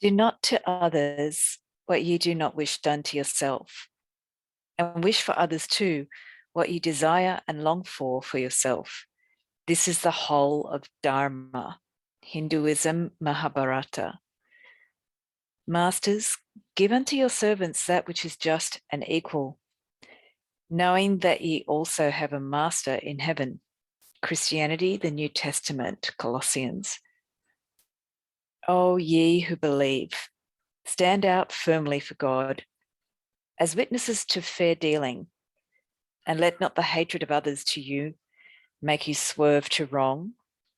Do not to others what you do not wish done to yourself, and wish for others too what you desire and long for yourself. This is the whole of Dharma, Hinduism, Mahabharata. Masters, give unto your servants that which is just and equal, knowing that ye also have a master in heaven. Christianity, the New Testament, Colossians. O ye who believe, stand out firmly for God as witnesses to fair dealing, and let not the hatred of others to you make you swerve to wrong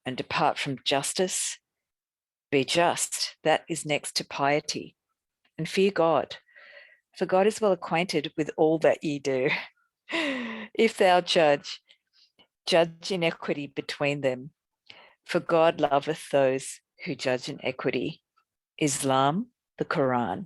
and depart from justice. Be just, that is next to piety, and fear God, for God is well acquainted with all that ye do. If thou judge in equity between them, for God loveth those who judge in equity. Islam, the Quran.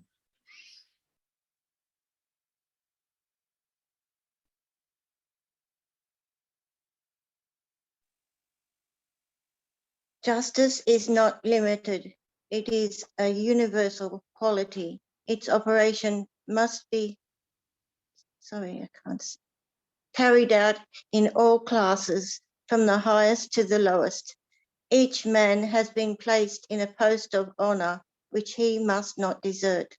Justice is not limited. It is a universal quality. Its operation must be, carried out in all classes, from the highest to the lowest. Each man has been placed in a post of honor which he must not desert.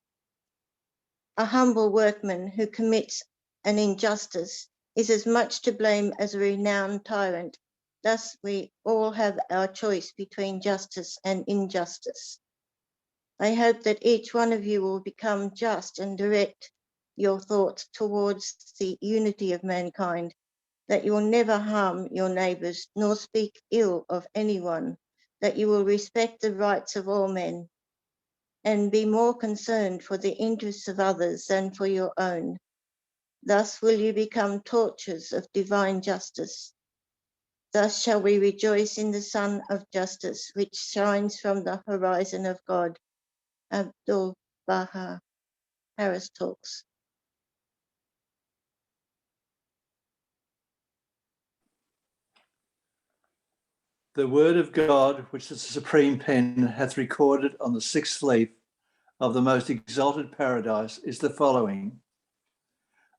A humble workman who commits an injustice is as much to blame as a renowned tyrant. Thus, we all have our choice between justice and injustice. I hope that each one of you will become just and direct your thoughts towards the unity of mankind, that you will never harm your neighbours nor speak ill of anyone, that you will respect the rights of all men and be more concerned for the interests of others than for your own. Thus will you become torches of divine justice. Thus shall we rejoice in the sun of justice, which shines from the horizon of God. Abdul Baha, Paris Talks. The word of God, which the supreme pen hath recorded on the sixth leaf of the most exalted paradise, is the following.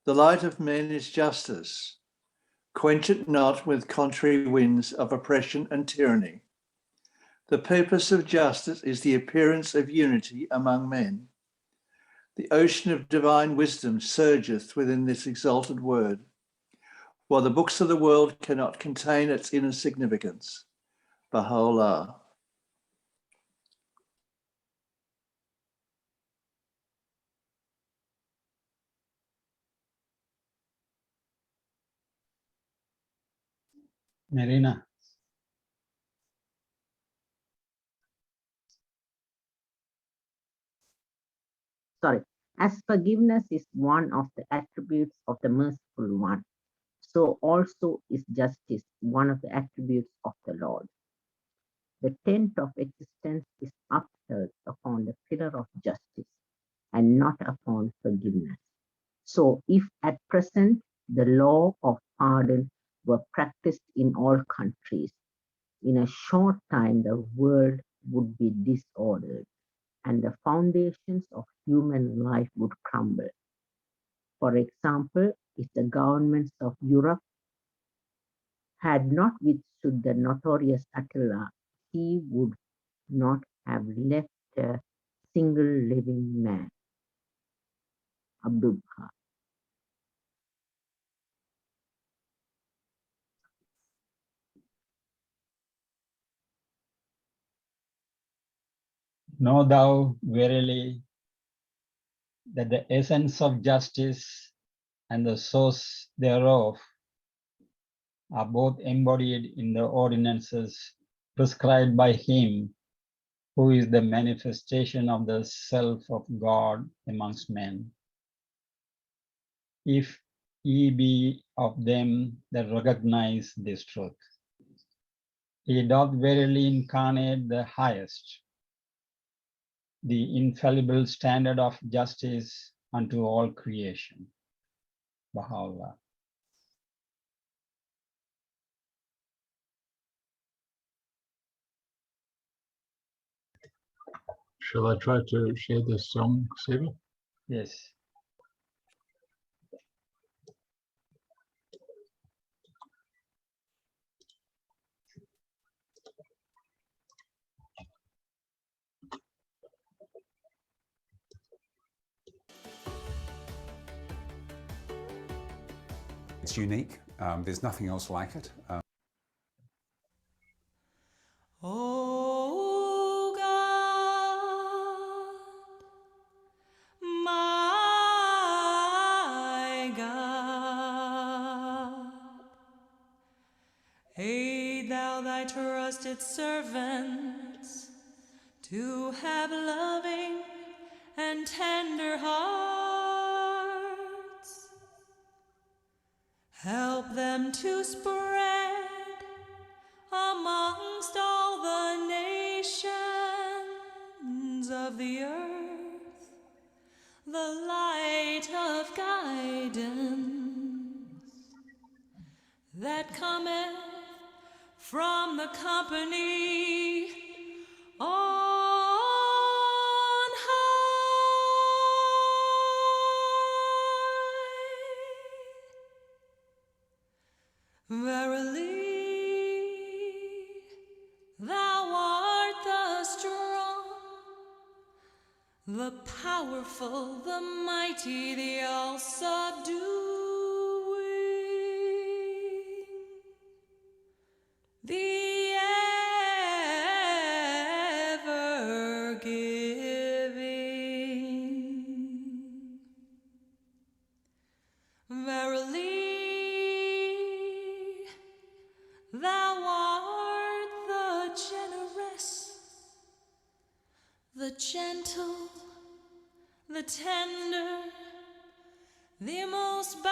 The light of men is justice. Quench it not with contrary winds of oppression and tyranny. The purpose of justice is the appearance of unity among men. The ocean of divine wisdom surgeth within this exalted word, while the books of the world cannot contain its inner significance. Baha'u'llah. Marina. Sorry. As forgiveness is one of the attributes of the merciful one, so also is justice one of the attributes of the Lord. The tent of existence is upheld upon the pillar of justice and not upon forgiveness. So if at present the law of pardon were practiced in all countries, in a short time the world would be disordered and the foundations of human life would crumble. For example, if the governments of Europe had not withstood the notorious Attila, he would not have left a single living man. Abdul Baha. Know thou verily that the essence of justice and the source thereof are both embodied in the ordinances prescribed by him who is the manifestation of the self of God amongst men. If ye be of them that recognize this truth, he doth verily incarnate the highest, the infallible standard of justice unto all creation. Baha'u'llah. Shall I try to share this song, Siva? Yes. It's unique. There's nothing else like it. Oh God, my God, aid thou thy trusted servants to have loving and tender hearts. Help them to spread amongst all the nations of the earth the light of guidance that cometh from the company on high. Verily, thou art the strong, the powerful, the mighty, the all-subduing, the ever-giving. Verily, thou art the generous, the gentle, the tender, the most bountiful.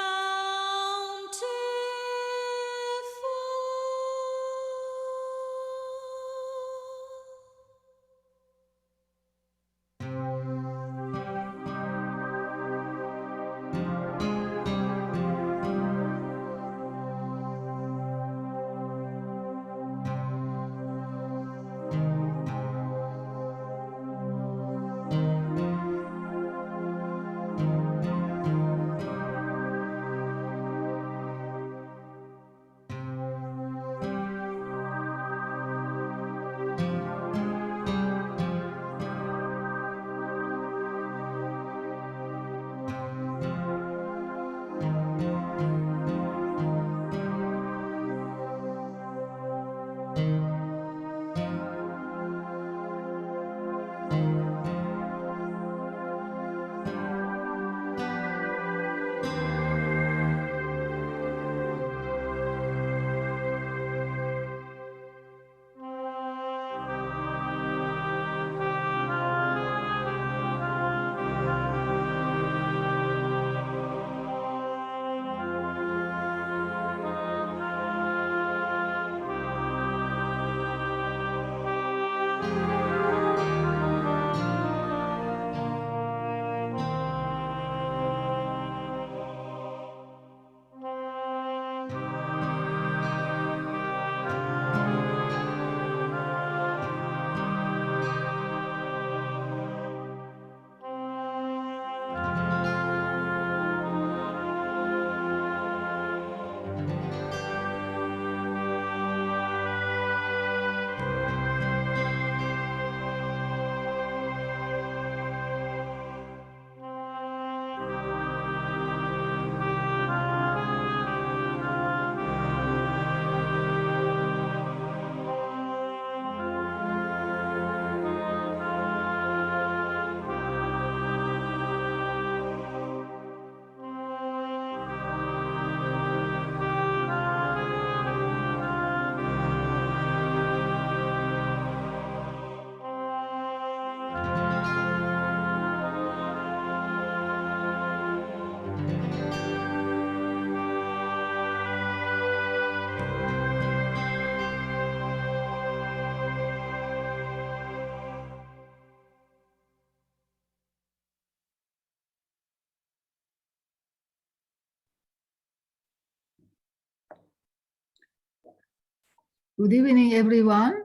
Good evening, everyone,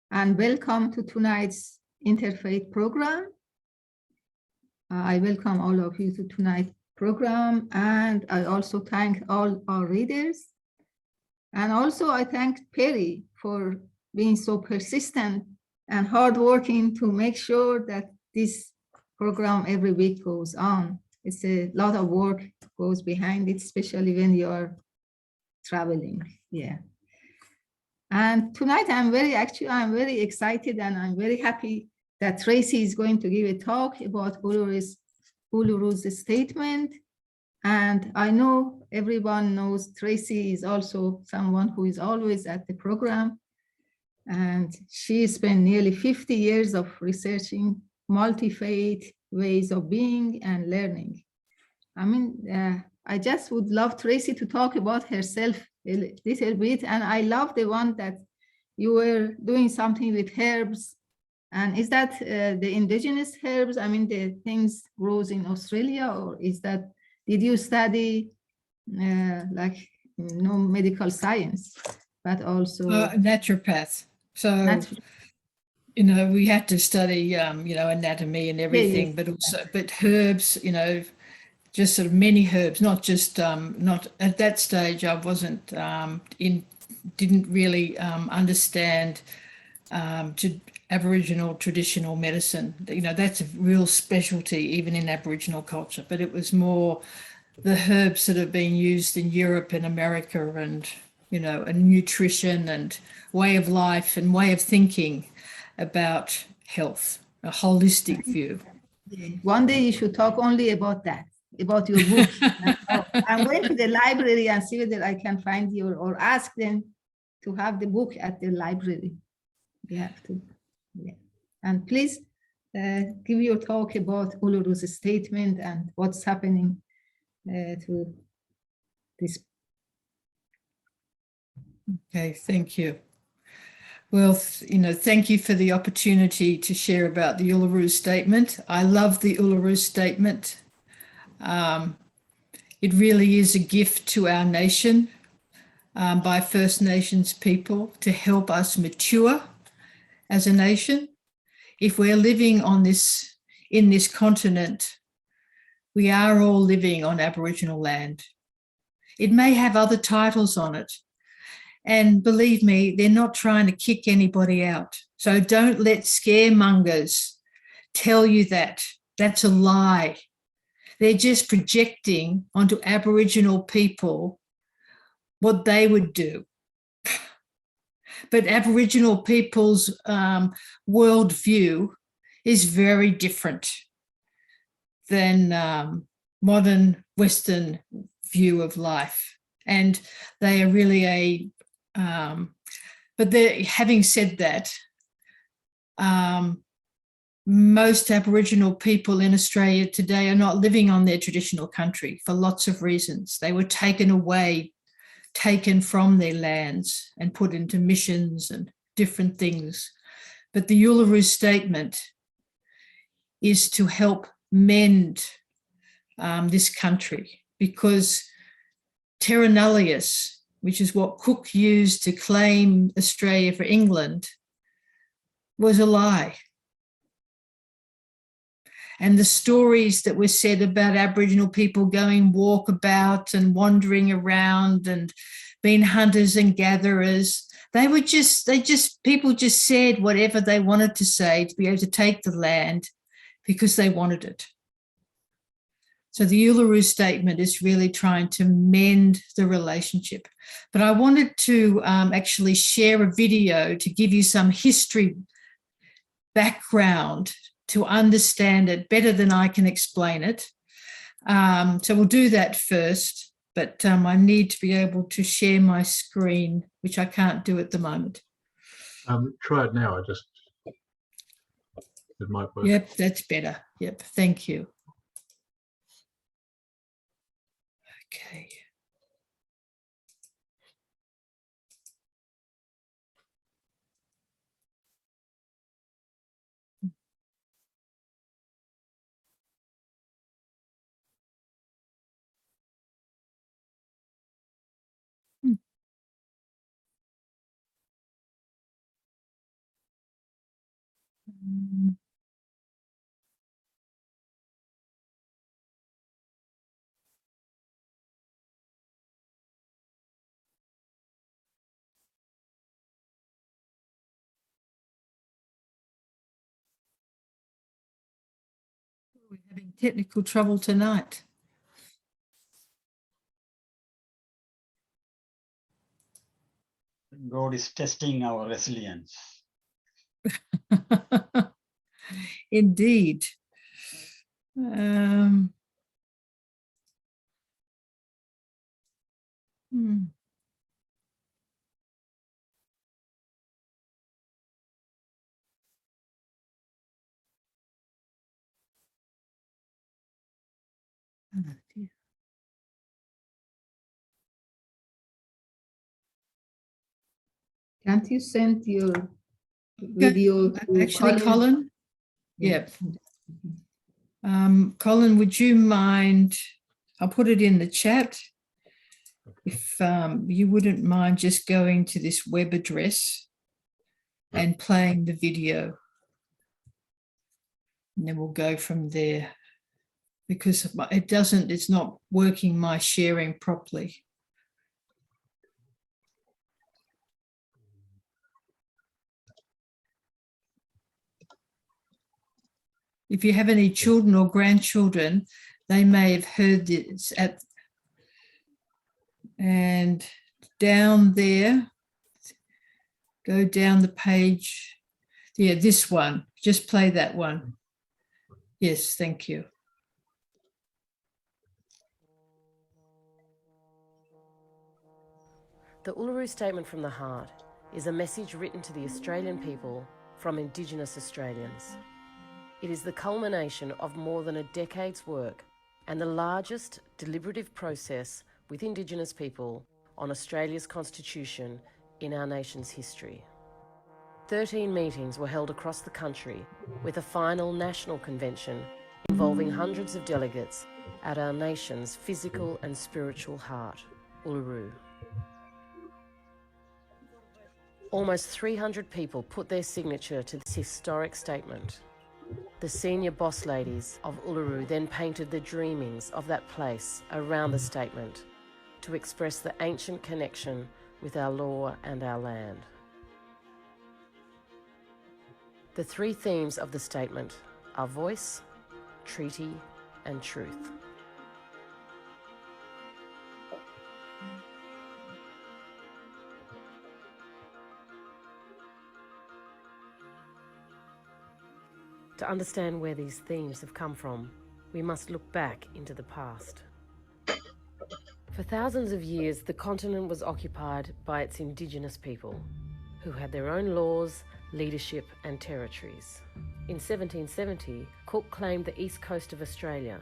and welcome to tonight's Interfaith program. I welcome all of you to tonight's program, and I also thank all our readers. And also I thank Perry for being so persistent and hardworking to make sure that this program every week goes on. It's a lot of work goes behind it, especially when you are traveling. Yeah. And tonight I'm very excited, and I'm very happy that Tracy is going to give a talk about Uluru's statement. And I know everyone knows Tracy is also someone who is always at the program. And she spent nearly 50 years of researching multi-faith ways of being and learning. I mean, I just would love Tracy to talk about herself a little bit. And I love the one that you were doing something with herbs. And is that the indigenous herbs? I mean, the things grows in Australia, or is that, did you study like no medical science, but also naturopath? So, you know, we had to study, you know, anatomy and everything, but also, but herbs, you know, just sort of many herbs, not just, not at that stage, I wasn't didn't really understand Aboriginal traditional medicine. You know, that's a real specialty even in Aboriginal culture, but it was more the herbs that have been used in Europe and America, and, you know, and nutrition and way of life and way of thinking about health, a holistic view. One day you should talk only about that, about your book. I'm going to the library and see whether I can find you, or ask them to have the book at the library. You have to, yeah. And please give your talk about Uluru's statement and what's happening to this. Okay, thank you. Well, you know, thank you for the opportunity to share about the Uluru Statement. I love the Uluru Statement. It really is a gift to our nation by First Nations people to help us mature as a nation. If we're living on this, in this continent, we are all living on Aboriginal land. It may have other titles on it. And believe me, they're not trying to kick anybody out. So don't let scaremongers tell you that. That's a lie. They're just projecting onto Aboriginal people what they would do. But Aboriginal people's worldview is very different than modern Western view of life. And they are really but having said that, most Aboriginal people in Australia today are not living on their traditional country for lots of reasons. They were taken away, taken from their lands and put into missions and different things. But the Uluru Statement is to help mend this country, because terra nullius, which is what Cook used to claim Australia for England, was a lie. And the stories that were said about Aboriginal people going walkabout and wandering around and being hunters and gatherers, people just said whatever they wanted to say to be able to take the land because they wanted it. So the Uluru Statement is really trying to mend the relationship. But I wanted to actually share a video to give you some history background to understand it better than I can explain it. So we'll do that first, but I need to be able to share my screen, which I can't do at the moment. Try it now, it might work. Yep, that's better. Yep, thank you. Okay. We're having technical trouble tonight. God is testing our resilience. Indeed. Hmm. Oh, dear. Can't you send your video to Actually, Colin? Yeah. Colin, would you mind? I'll put it in the chat. If you wouldn't mind just going to this web address and playing the video. And then we'll go from there. Because it's not working my sharing properly. If you have any children or grandchildren, they may have heard this and down there, go down the page. Yeah, this one, just play that one. Yes, thank you. The Uluru Statement from the Heart is a message written to the Australian people from Indigenous Australians. It is the culmination of more than a decade's work and the largest deliberative process with Indigenous people on Australia's Constitution in our nation's history. 13 meetings were held across the country with a final national convention involving hundreds of delegates at our nation's physical and spiritual heart, Uluru. Almost 300 people put their signature to this historic statement. The senior boss ladies of Uluru then painted the dreamings of that place around the statement to express the ancient connection with our law and our land. The three themes of the statement are voice, treaty, and truth. To understand where these themes have come from, we must look back into the past. For thousands of years, the continent was occupied by its Indigenous people, who had their own laws, leadership and territories. In 1770, Cook claimed the east coast of Australia,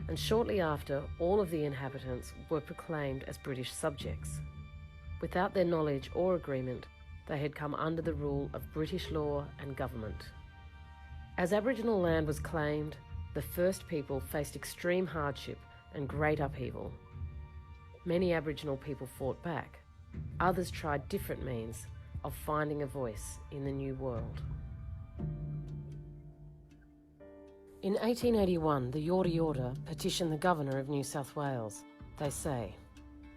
and shortly after, all of the inhabitants were proclaimed as British subjects. Without their knowledge or agreement, they had come under the rule of British law and government. As Aboriginal land was claimed, the first people faced extreme hardship and great upheaval. Many Aboriginal people fought back. Others tried different means of finding a voice in the new world. In 1881, the Yorta Yorta petitioned the Governor of New South Wales. They say,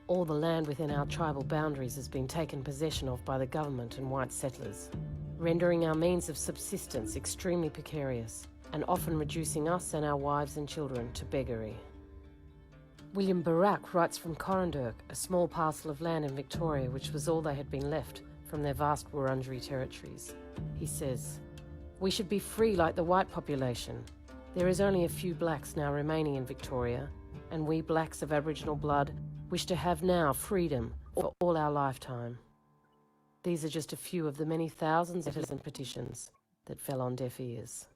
"All the land within our tribal boundaries has been taken possession of by the government and white settlers, rendering our means of subsistence extremely precarious and often reducing us and our wives and children to beggary." William Barak writes from Corandurk, a small parcel of land in Victoria which was all they had been left from their vast Wurundjeri territories. He says, "We should be free like the white population. There is only a few blacks now remaining in Victoria, and we blacks of Aboriginal blood wish to have now freedom for all our lifetime." These are just a few of the many thousands of letters and petitions that fell on deaf ears.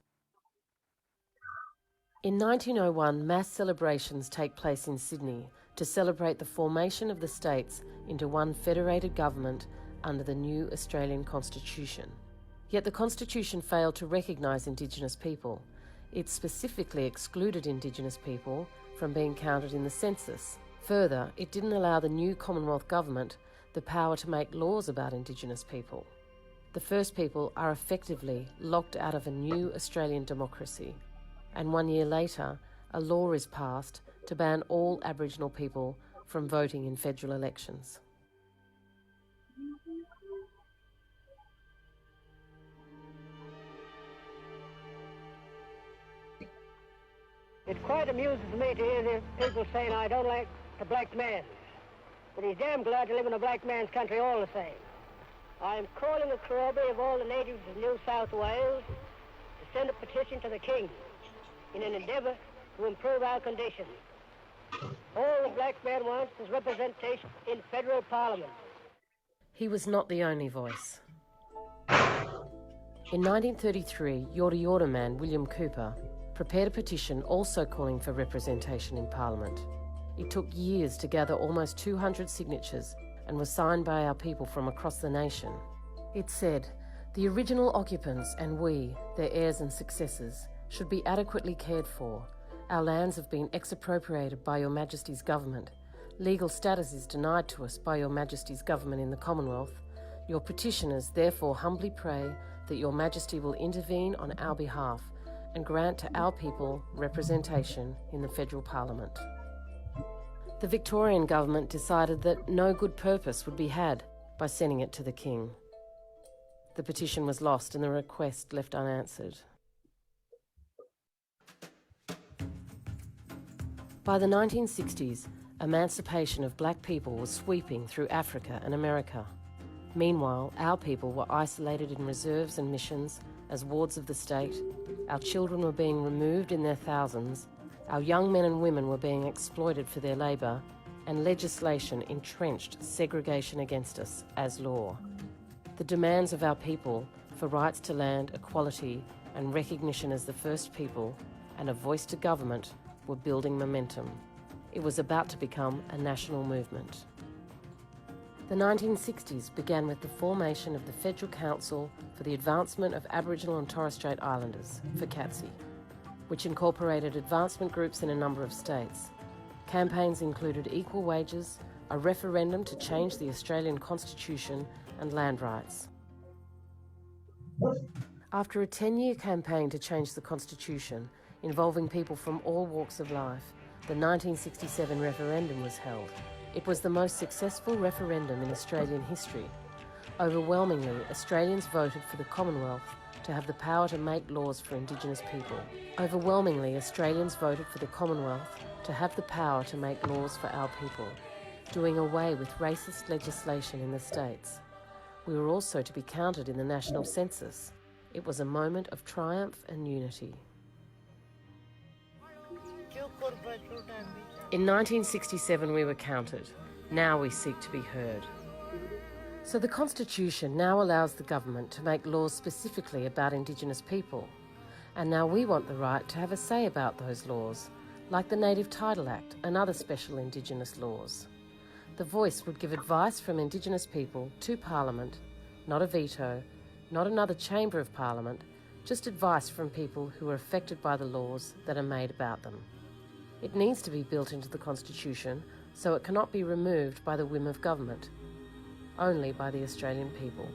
In 1901, mass celebrations take place in Sydney to celebrate the formation of the states into one federated government under the new Australian Constitution. Yet the Constitution failed to recognise Indigenous people. It specifically excluded Indigenous people from being counted in the census. Further, it didn't allow the new Commonwealth government the power to make laws about Indigenous people. The First People are effectively locked out of a new Australian democracy, and 1 year later, a law is passed to ban all Aboriginal people from voting in federal elections. It quite amuses me to hear the people saying I don't like the black man, but he's damn glad to live in a black man's country all the same. I am calling a corrobby of all the natives of New South Wales to send a petition to the King in an endeavour to improve our condition. All the black man wants is representation in federal parliament. He was not the only voice. In 1933, Yorta Yorta man William Cooper prepared a petition also calling for representation in Parliament. It took years to gather almost 200 signatures and was signed by our people from across the nation. It said, "The original occupants and we, their heirs and successors, should be adequately cared for. Our lands have been expropriated by Your Majesty's government. Legal status is denied to us by Your Majesty's government in the Commonwealth. Your petitioners therefore humbly pray that Your Majesty will intervene on our behalf and grant to our people representation in the federal parliament." The Victorian government decided that no good purpose would be had by sending it to the King. The petition was lost and the request left unanswered. By the 1960s, emancipation of black people was sweeping through Africa and America. Meanwhile, our people were isolated in reserves and missions as wards of the state. Our children were being removed in their thousands. Our young men and women were being exploited for their labour, and legislation entrenched segregation against us as law. The demands of our people for rights to land, equality, and recognition as the First People, and a voice to government were building momentum. It was about to become a national movement. The 1960s began with the formation of the Federal Council for the Advancement of Aboriginal and Torres Strait Islanders, FCATSI, which incorporated advancement groups in a number of states. Campaigns included equal wages, a referendum to change the Australian Constitution, and land rights. After a 10-year campaign to change the Constitution, involving people from all walks of life, the 1967 referendum was held. It was the most successful referendum in Australian history. Overwhelmingly, Australians voted for the Commonwealth to have the power to make laws for Indigenous people. Overwhelmingly, Australians voted for the Commonwealth to have the power to make laws for our people, doing away with racist legislation in the states. We were also to be counted in the national census. It was a moment of triumph and unity. In 1967 we were counted. Now we seek to be heard. So the Constitution now allows the government to make laws specifically about Indigenous people. And now we want the right to have a say about those laws, like the Native Title Act and other special Indigenous laws. The Voice would give advice from Indigenous people to Parliament, not a veto, not another chamber of Parliament, just advice from people who are affected by the laws that are made about them. It needs to be built into the Constitution, so it cannot be removed by the whim of government, only by the Australian people.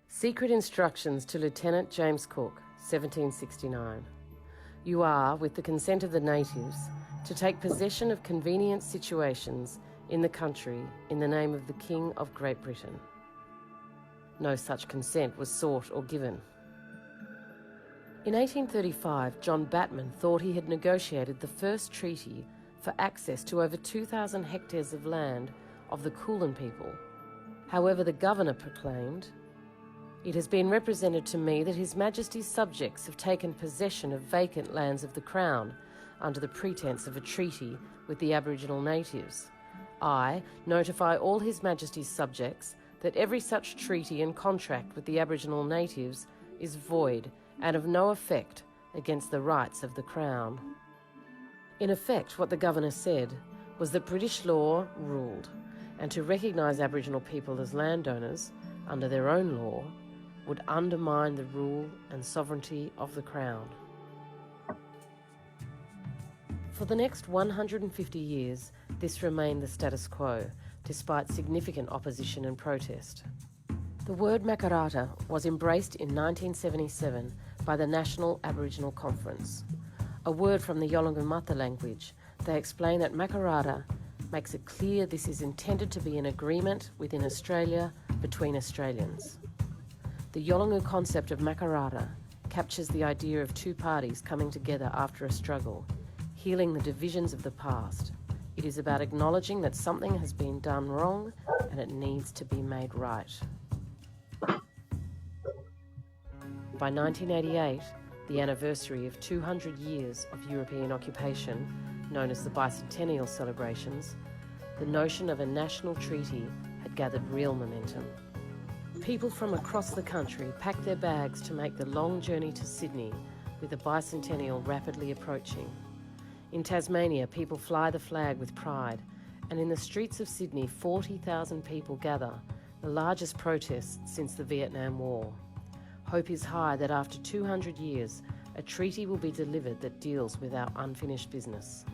Secret instructions to Lieutenant James Cook, 1769. You are, with the consent of the natives, to take possession of convenient situations in the country in the name of the King of Great Britain. No such consent was sought or given. In 1835, John Batman thought he had negotiated the first treaty for access to over 2,000 hectares of land of the Kulin people. However, the governor proclaimed, "It has been represented to me that His Majesty's subjects have taken possession of vacant lands of the Crown under the pretence of a treaty with the Aboriginal natives. I notify all His Majesty's subjects that every such treaty and contract with the Aboriginal natives is void and of no effect against the rights of the Crown." In effect, what the governor said was that British law ruled, and to recognise Aboriginal people as landowners under their own law would undermine the rule and sovereignty of the Crown. For the next 150 years, this remained the status quo, despite significant opposition and protest. The word Makarrata was embraced in 1977 by the National Aboriginal Conference. A word from the Yolngu language, they explain that Makarrata makes it clear this is intended to be an agreement within Australia between Australians. The Yolngu concept of Makarrata captures the idea of two parties coming together after a struggle, healing the divisions of the past. It is about acknowledging that something has been done wrong and it needs to be made right. By 1988, the anniversary of 200 years of European occupation, known as the Bicentennial celebrations, the notion of a national treaty had gathered real momentum. People from across the country packed their bags to make the long journey to Sydney, with the Bicentennial rapidly approaching. In Tasmania, people fly the flag with pride, and in the streets of Sydney, 40,000 people gather, the largest protest since the Vietnam War. Hope is high that after 200 years, a treaty will be delivered that deals with our unfinished business.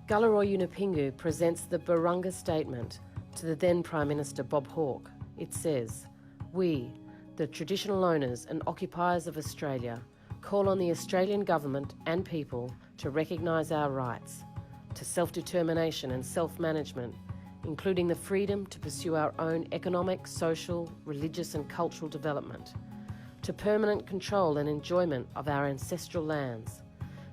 Galarrwuy Yunupingu presents the Barunga Statement to the then Prime Minister Bob Hawke. It says, "We, the traditional owners and occupiers of Australia, call on the Australian Government and people to recognise our rights to self-determination and self-management, including the freedom to pursue our own economic, social, religious and cultural development, to permanent control and enjoyment of our ancestral lands,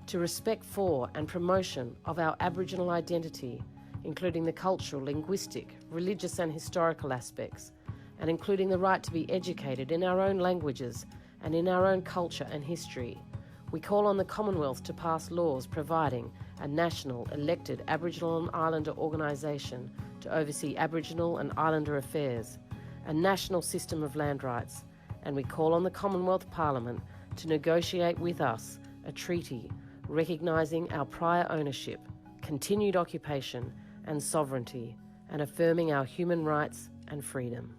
to respect for and promotion of our Aboriginal identity, including the cultural, linguistic, religious and historical aspects, and including the right to be educated in our own languages and in our own culture and history. We call on the Commonwealth to pass laws providing a national elected Aboriginal and Islander organisation to oversee Aboriginal and Islander affairs, a national system of land rights, and we call on the Commonwealth Parliament to negotiate with us a treaty recognising our prior ownership, continued occupation and sovereignty, and affirming our human rights and freedom."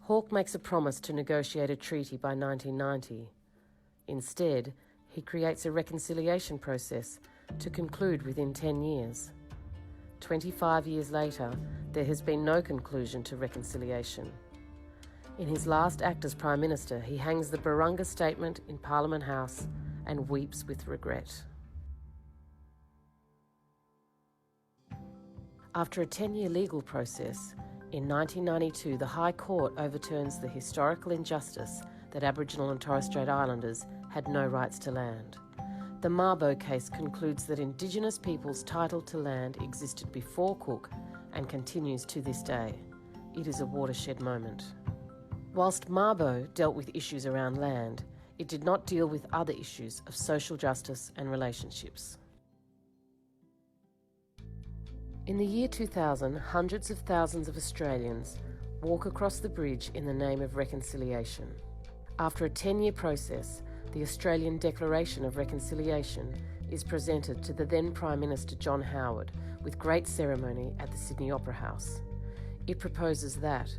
Hawke makes a promise to negotiate a treaty by 1990. Instead, he creates a reconciliation process to conclude within 10 years. 25 years later, there has been no conclusion to reconciliation. In his last act as Prime Minister, he hangs the Barunga Statement in Parliament House and weeps with regret. After a 10-year legal process, in 1992, the High Court overturns the historical injustice that Aboriginal and Torres Strait Islanders had no rights to land. The Mabo case concludes that Indigenous peoples' title to land existed before Cook and continues to this day. It is a watershed moment. Whilst Mabo dealt with issues around land, it did not deal with other issues of social justice and relationships. In the year 2000, hundreds of thousands of Australians walk across the bridge in the name of reconciliation. After a 10-year process, the Australian Declaration of Reconciliation is presented to the then Prime Minister John Howard with great ceremony at the Sydney Opera House. It proposes that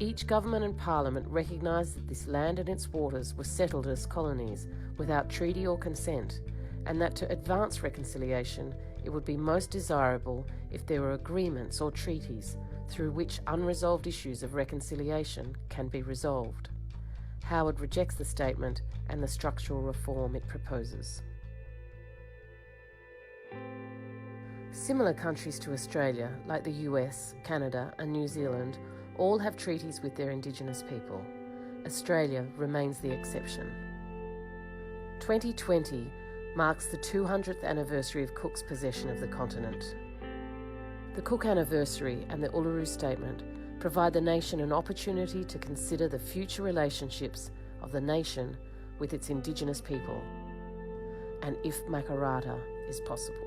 each government and parliament recognise that this land and its waters were settled as colonies without treaty or consent, and that to advance reconciliation, it would be most desirable if there were agreements or treaties through which unresolved issues of reconciliation can be resolved. Howard rejects the statement and the structural reform it proposes. Similar countries to Australia, like the US, Canada and New Zealand, all have treaties with their Indigenous people. Australia remains the exception. 2020 marks the 200th anniversary of Cook's possession of the continent. The Cook anniversary and the Uluru Statement provide the nation an opportunity to consider the future relationships of the nation with its Indigenous people, and if Makarrata is possible.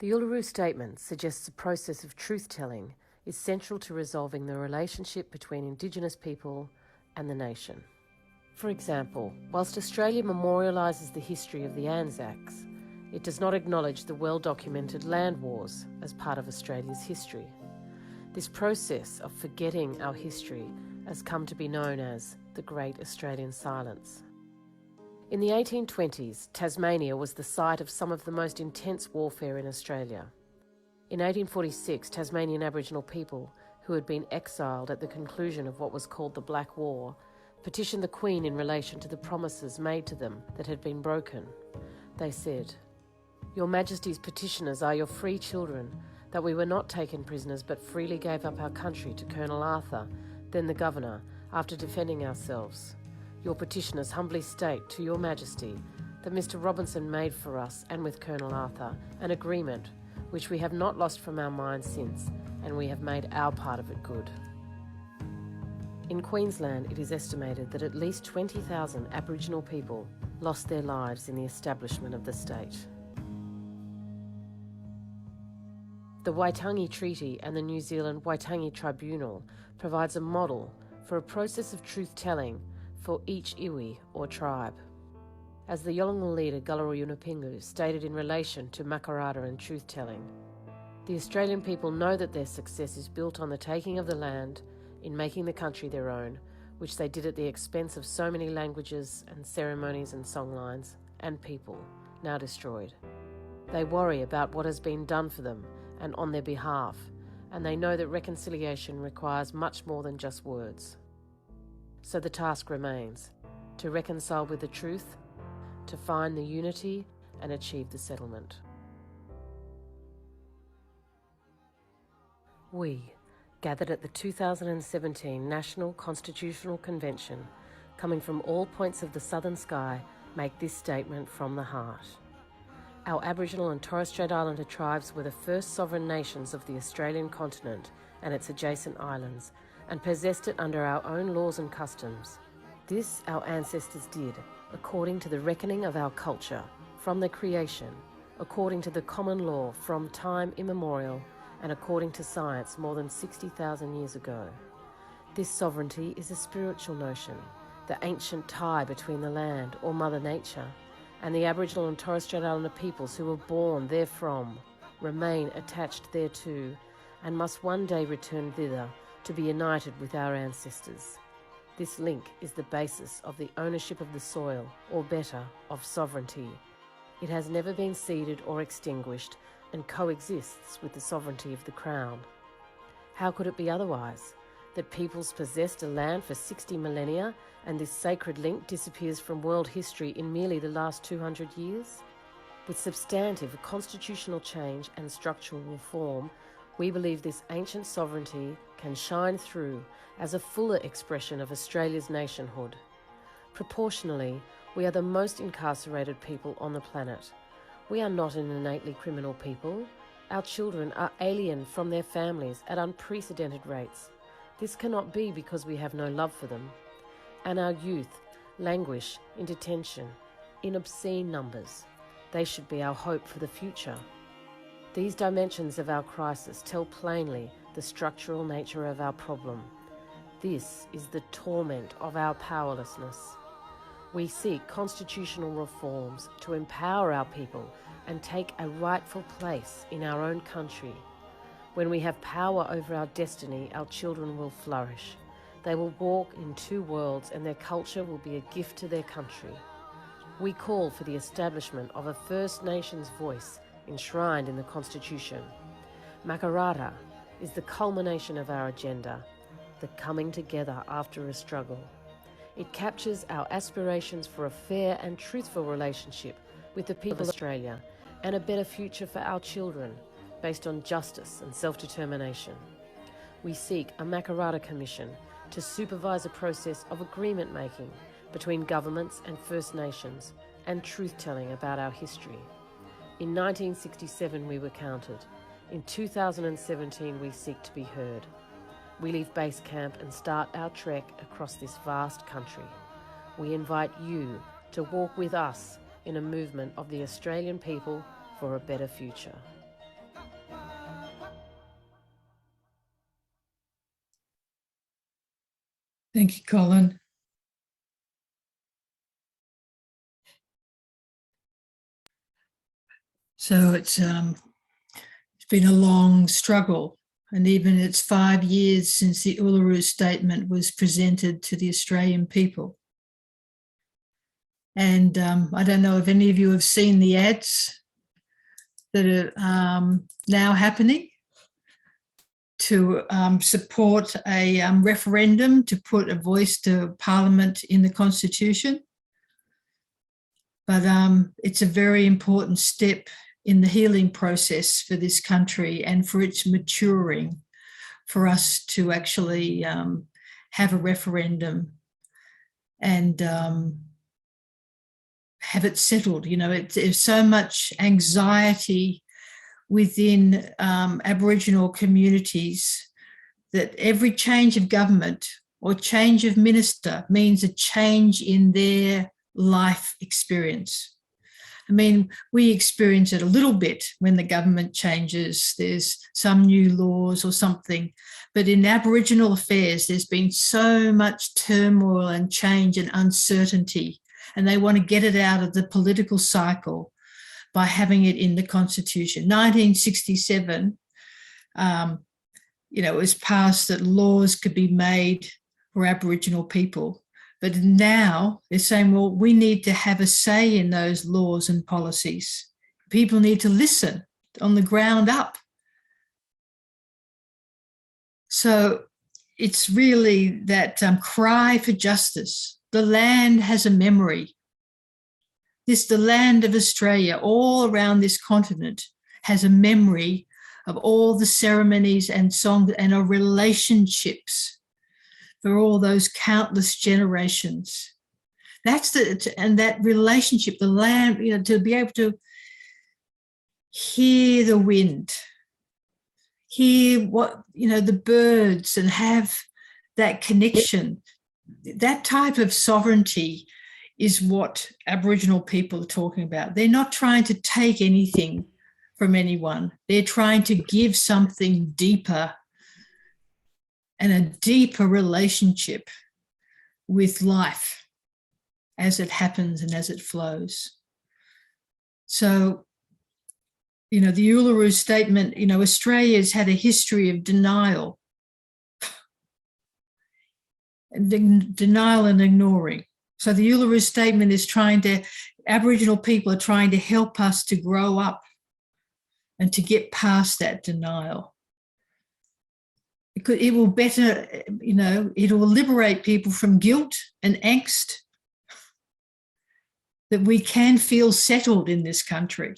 The Uluru Statement suggests a process of truth-telling is central to resolving the relationship between Indigenous people and the nation. For example, whilst Australia memorialises the history of the Anzacs, it does not acknowledge the well-documented land wars as part of Australia's history. This process of forgetting our history has come to be known as the Great Australian Silence. In the 1820s, Tasmania was the site of some of the most intense warfare in Australia. In 1846, Tasmanian Aboriginal people, who had been exiled at the conclusion of what was called the Black War, petitioned the Queen in relation to the promises made to them that had been broken. They said, "Your Majesty's petitioners are your free children, that we were not taken prisoners but freely gave up our country to Colonel Arthur, then the Governor, after defending ourselves. Your petitioners humbly state to your Majesty that Mr. Robinson made for us and with Colonel Arthur an agreement which we have not lost from our minds since, and we have made our part of it good." In Queensland, it is estimated that at least 20,000 Aboriginal people lost their lives in the establishment of the state. The Waitangi Treaty and the New Zealand Waitangi Tribunal provides a model for a process of truth-telling for each iwi or tribe. As the Yolngu leader Guluru Yunupingu stated in relation to Makarrata and truth-telling, the Australian people know that their success is built on the taking of the land, in making the country their own, which they did at the expense of so many languages and ceremonies and songlines and people, now destroyed. They worry about what has been done for them and on their behalf, and they know that reconciliation requires much more than just words. So the task remains, to reconcile with the truth, to find the unity and achieve the settlement. We, gathered at the 2017 National Constitutional Convention, coming from all points of the southern sky, make this statement from the heart. Our Aboriginal and Torres Strait Islander tribes were the first sovereign nations of the Australian continent and its adjacent islands, and possessed it under our own laws and customs. This our ancestors did, according to the reckoning of our culture, from the creation, according to the common law from time immemorial, and according to science more than 60,000 years ago. This sovereignty is a spiritual notion, the ancient tie between the land, or Mother Nature, and the Aboriginal and Torres Strait Islander peoples who were born therefrom, remain attached thereto, and must one day return thither to be united with our ancestors. This link is the basis of the ownership of the soil, or better, of sovereignty. It has never been ceded or extinguished, and coexists with the sovereignty of the Crown. How could it be otherwise? That peoples possessed a land for 60 millennia and this sacred link disappears from world history in merely the last 200 years? With substantive constitutional change and structural reform, we believe this ancient sovereignty can shine through as a fuller expression of Australia's nationhood. Proportionally, we are the most incarcerated people on the planet. We are not an innately criminal people. Our children are alien from their families at unprecedented rates. This cannot be because we have no love for them. And our youth languish in detention in obscene numbers. They should be our hope for the future. These dimensions of our crisis tell plainly the structural nature of our problem. This is the torment of our powerlessness. We seek constitutional reforms to empower our people and take a rightful place in our own country. When we have power over our destiny, our children will flourish. They will walk in two worlds and their culture will be a gift to their country. We call for the establishment of a First Nations voice enshrined in the Constitution. Makarrata is the culmination of our agenda, the coming together after a struggle. It captures our aspirations for a fair and truthful relationship with the people of Australia and a better future for our children based on justice and self-determination. We seek a Makarrata Commission to supervise a process of agreement-making between governments and First Nations and truth-telling about our history. In 1967 we were counted. In 2017 we seek to be heard. We leave base camp and start our trek across this vast country. We invite you to walk with us in a movement of the Australian people for a better future. Thank you, Colin. So it's been a long struggle, and even it's 5 years since the Uluru Statement was presented to the Australian people. And I don't know if any of you have seen the ads that are now happening to support a referendum to put a voice to Parliament in the Constitution. But it's a very important step in the healing process for this country and for its maturing, for us to actually have a referendum and have it settled. You know, there's so much anxiety within Aboriginal communities that every change of government or change of minister means a change in their life experience. I mean, we experience it a little bit when the government changes, there's some new laws or something, but in Aboriginal affairs, there's been so much turmoil and change and uncertainty, and they want to get it out of the political cycle by having it in the Constitution. 1967, it was passed that laws could be made for Aboriginal people. But now they're saying, well, we need to have a say in those laws and policies. People need to listen on the ground up. So it's really that cry for justice. The land has a memory. The land of Australia, all around this continent, has a memory of all the ceremonies and songs and our relationships for all those countless generations. And that relationship, the land, to be able to hear the wind, hear the birds, and have that connection, that type of sovereignty is what Aboriginal people are talking about. They're not trying to take anything from anyone. They're trying to give something deeper, and a deeper relationship with life as it happens and as it flows. So, the Uluru Statement, Australia's had a history of denial and ignoring. So the Uluru Statement is Aboriginal people are trying to help us to grow up and to get past that denial. It will better, it will liberate people from guilt and angst, that we can feel settled in this country.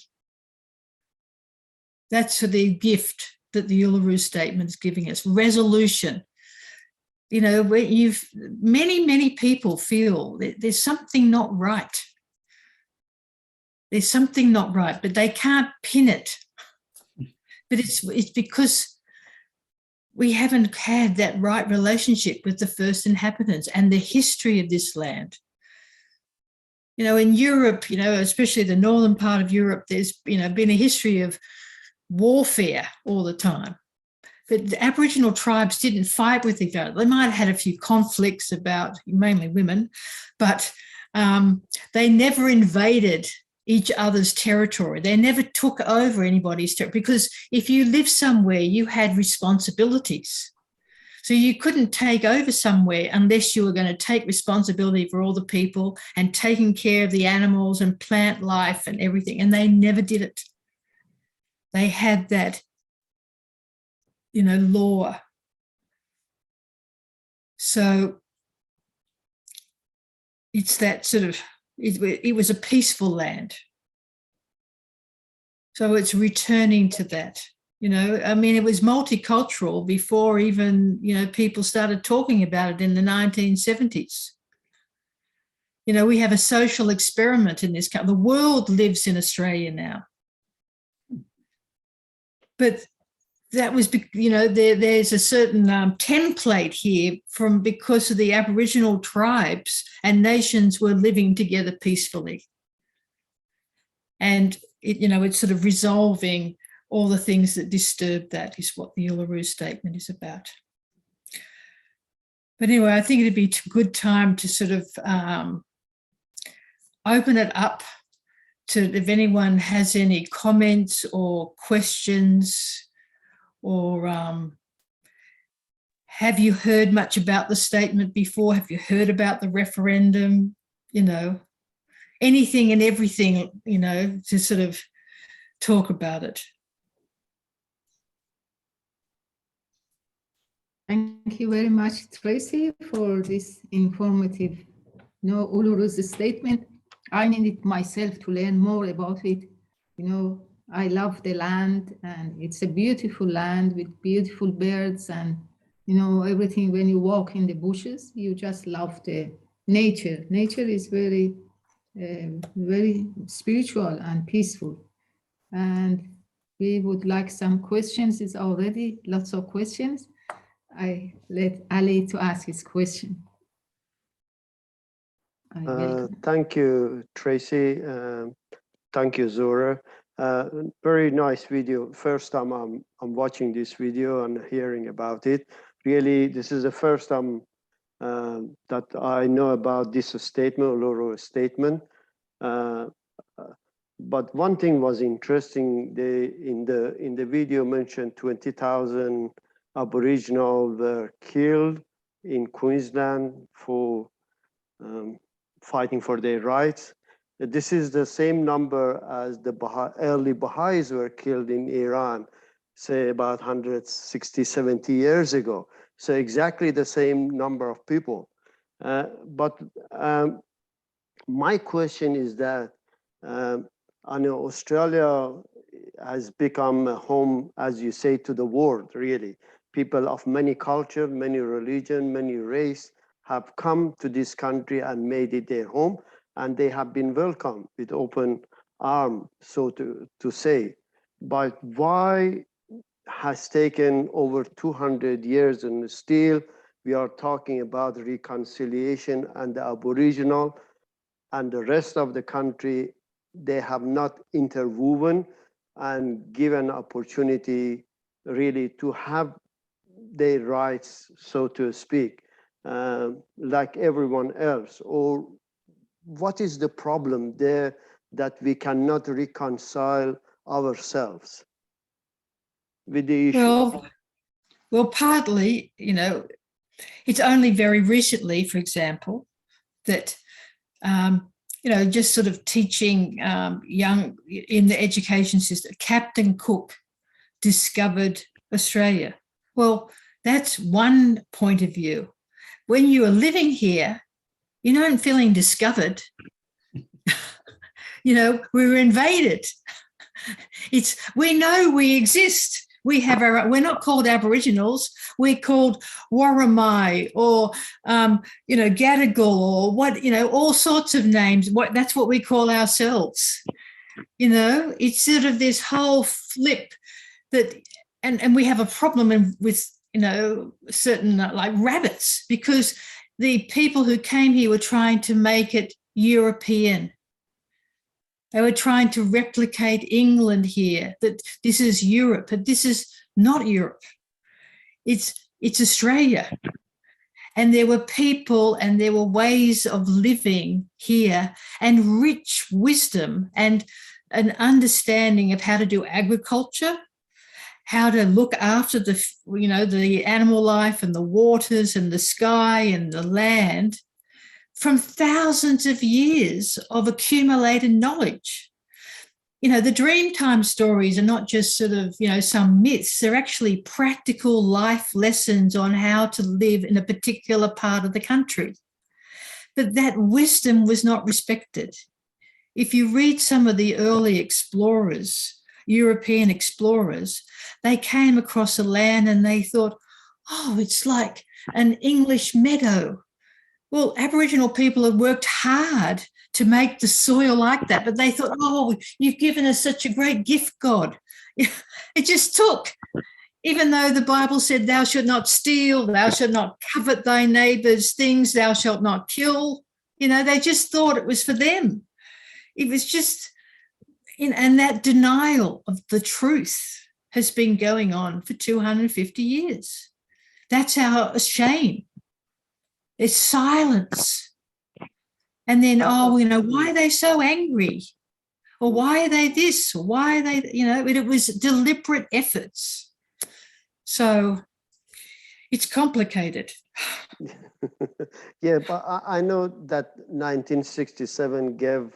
That's the gift that the Uluru Statement is giving us, resolution. Many people feel that there's something not right. There's something not right, but they can't pin it. But it's because we haven't had that right relationship with the first inhabitants and the history of this land. In Europe, especially the northern part of Europe, there's, been a history of warfare all the time. But the Aboriginal tribes didn't fight with each other. They might have had a few conflicts about mainly women, but they never invaded each other's territory. They never took over anybody's territory, because if you lived somewhere, you had responsibilities. So you couldn't take over somewhere unless you were going to take responsibility for all the people and taking care of the animals and plant life and everything. And they never did it. They had that, law. So it's that sort of, it was a peaceful land. So it's returning to that, it was multicultural before even, people started talking about it in the 1970s. We have a social experiment in this country. The world lives in Australia now. But that was, there's a certain template here because of the Aboriginal tribes and nations were living together peacefully. And, it's sort of resolving all the things that disturb that is what the Uluru Statement is about. But anyway, I think it'd be a good time to sort of open it up to if anyone has any comments or questions, or have you heard much about the statement before? Have you heard about the referendum? You know, anything and everything, you know, to sort of talk about it. Thank you very much, Tracy, for this informative, Uluru's statement. I needed myself to learn more about it. You know, I love the land, and it's a beautiful land with beautiful birds and, you know, everything. When you walk in the bushes, you just love the nature. Nature is very, very spiritual and peaceful. And we would like some questions. It's already lots of questions. I let Ali to ask his question. Thank you, Tracy. Thank you, Zora. Very nice video. First time I'm watching this video and hearing about it. Really, this is the first time that I know about this statement, Uluru statement. But one thing was interesting. In the video mentioned 20,000 Aboriginal were killed in Queensland for fighting for their rights. This is the same number as the early Baha'is were killed in Iran, say about 160, 70 years ago. So exactly the same number of people. But my question is that I know Australia has become a home, as you say, to the world, really. People of many culture, many religion, many race have come to this country and made it their home, and they have been welcomed with open arms, so to say. But why has taken over 200 years, and still we are talking about reconciliation, and the Aboriginal and the rest of the country, they have not interwoven and given opportunity really to have their rights, so to speak, like everyone else? Or what is the problem there that we cannot reconcile ourselves with the issue? Well, partly, you know, it's only very recently, for example, that, you know, just sort of teaching young in the education system, Captain Cook discovered Australia. Well, that's one point of view. When you are living here, you aren't feeling discovered. You know, we were invaded. We know we exist. We have we're not called Aboriginals. We're called Warramai or, you know, Gadigal or what, you know, all sorts of names. That's what we call ourselves. You know, it's sort of this whole flip that, and we have a problem with, you know, certain like rabbits, because the people who came here were trying to make it European. They were trying to replicate England here, that this is Europe, but this is not Europe. It's Australia. And there were people and there were ways of living here and rich wisdom and an understanding of how to do agriculture, how to look after the, you know, the animal life and the waters and the sky and the land from thousands of years of accumulated knowledge. You know, the Dreamtime stories are not just sort of, you know, some myths. They're actually practical life lessons on how to live in a particular part of the country. But that wisdom was not respected. If you read some of the early explorers, European explorers, they came across a land and they thought, oh, it's like an English meadow. Well, Aboriginal people have worked hard to make the soil like that, but they thought, oh, you've given us such a great gift, God. It just took, even though the Bible said, thou shalt not steal, thou shalt not covet thy neighbour's things, thou shalt not kill. You know, they just thought it was for them. It was just, and that denial of the truth has been going on for 250 years. That's our shame. It's silence. And then, oh, you know, why are they so angry? Or why are they this? Or why are they, you know, it was deliberate efforts. So it's complicated. Yeah, but I know that 1967 gave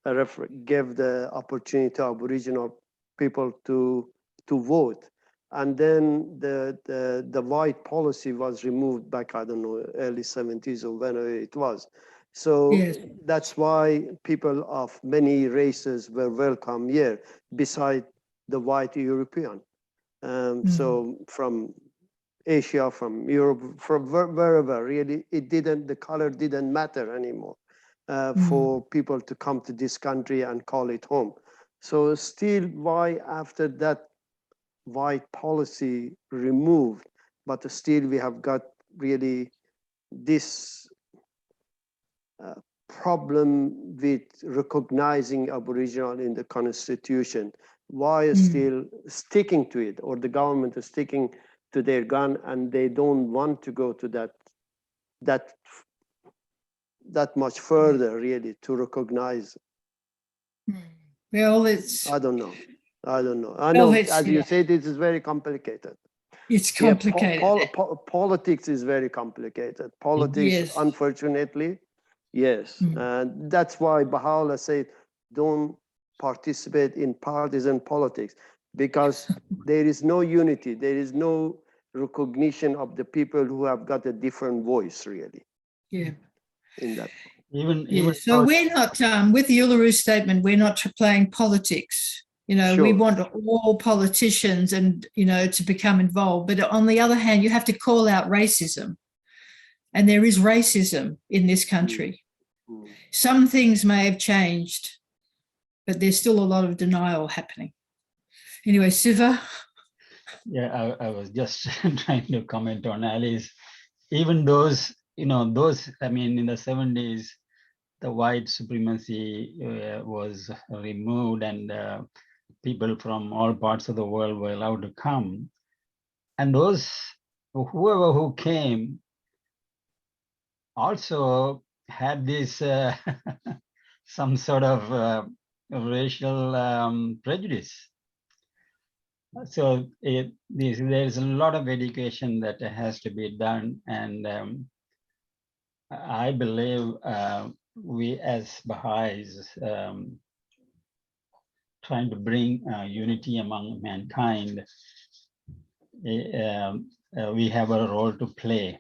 the opportunity to Aboriginal people to vote, and then the white policy was removed back, I don't know, early 70s or whenever it was. So Yes. that's why people of many races were welcome here, beside the white European. So from Asia, from Europe, from wherever, really, the color didn't matter anymore for people to come to this country and call it home. So still, why after that white policy removed, but still we have got really this problem with recognizing Aboriginal in the Constitution. Why is still sticking to it, or the government is sticking to their gun, and they don't want to go to that much further, really, to recognize? Well, it's... I don't know. I know, as you said, it is very complicated. It's complicated. Politics is very complicated. Politics, Yes. Unfortunately, yes. And that's why Baha'u'llah said, don't participate in partisan politics, because there is no unity. There is no recognition of the people who have got a different voice, really. Yeah. In that. Even so we're not, with the Uluru statement, we're not playing politics. You know, we want all politicians and, you know, to become involved. But on the other hand, you have to call out racism. And there is racism in this country. Some things may have changed, but there's still a lot of denial happening. Anyway, Siva? Yeah, I was just trying to comment on Alice. Even those, you know, I mean, in the 70s, the white supremacy was removed, and people from all parts of the world were allowed to come. And whoever who came also had this some sort of racial prejudice. So there's a lot of education that has to be done, and I believe we as Baha'is trying to bring unity among mankind, we have a role to play.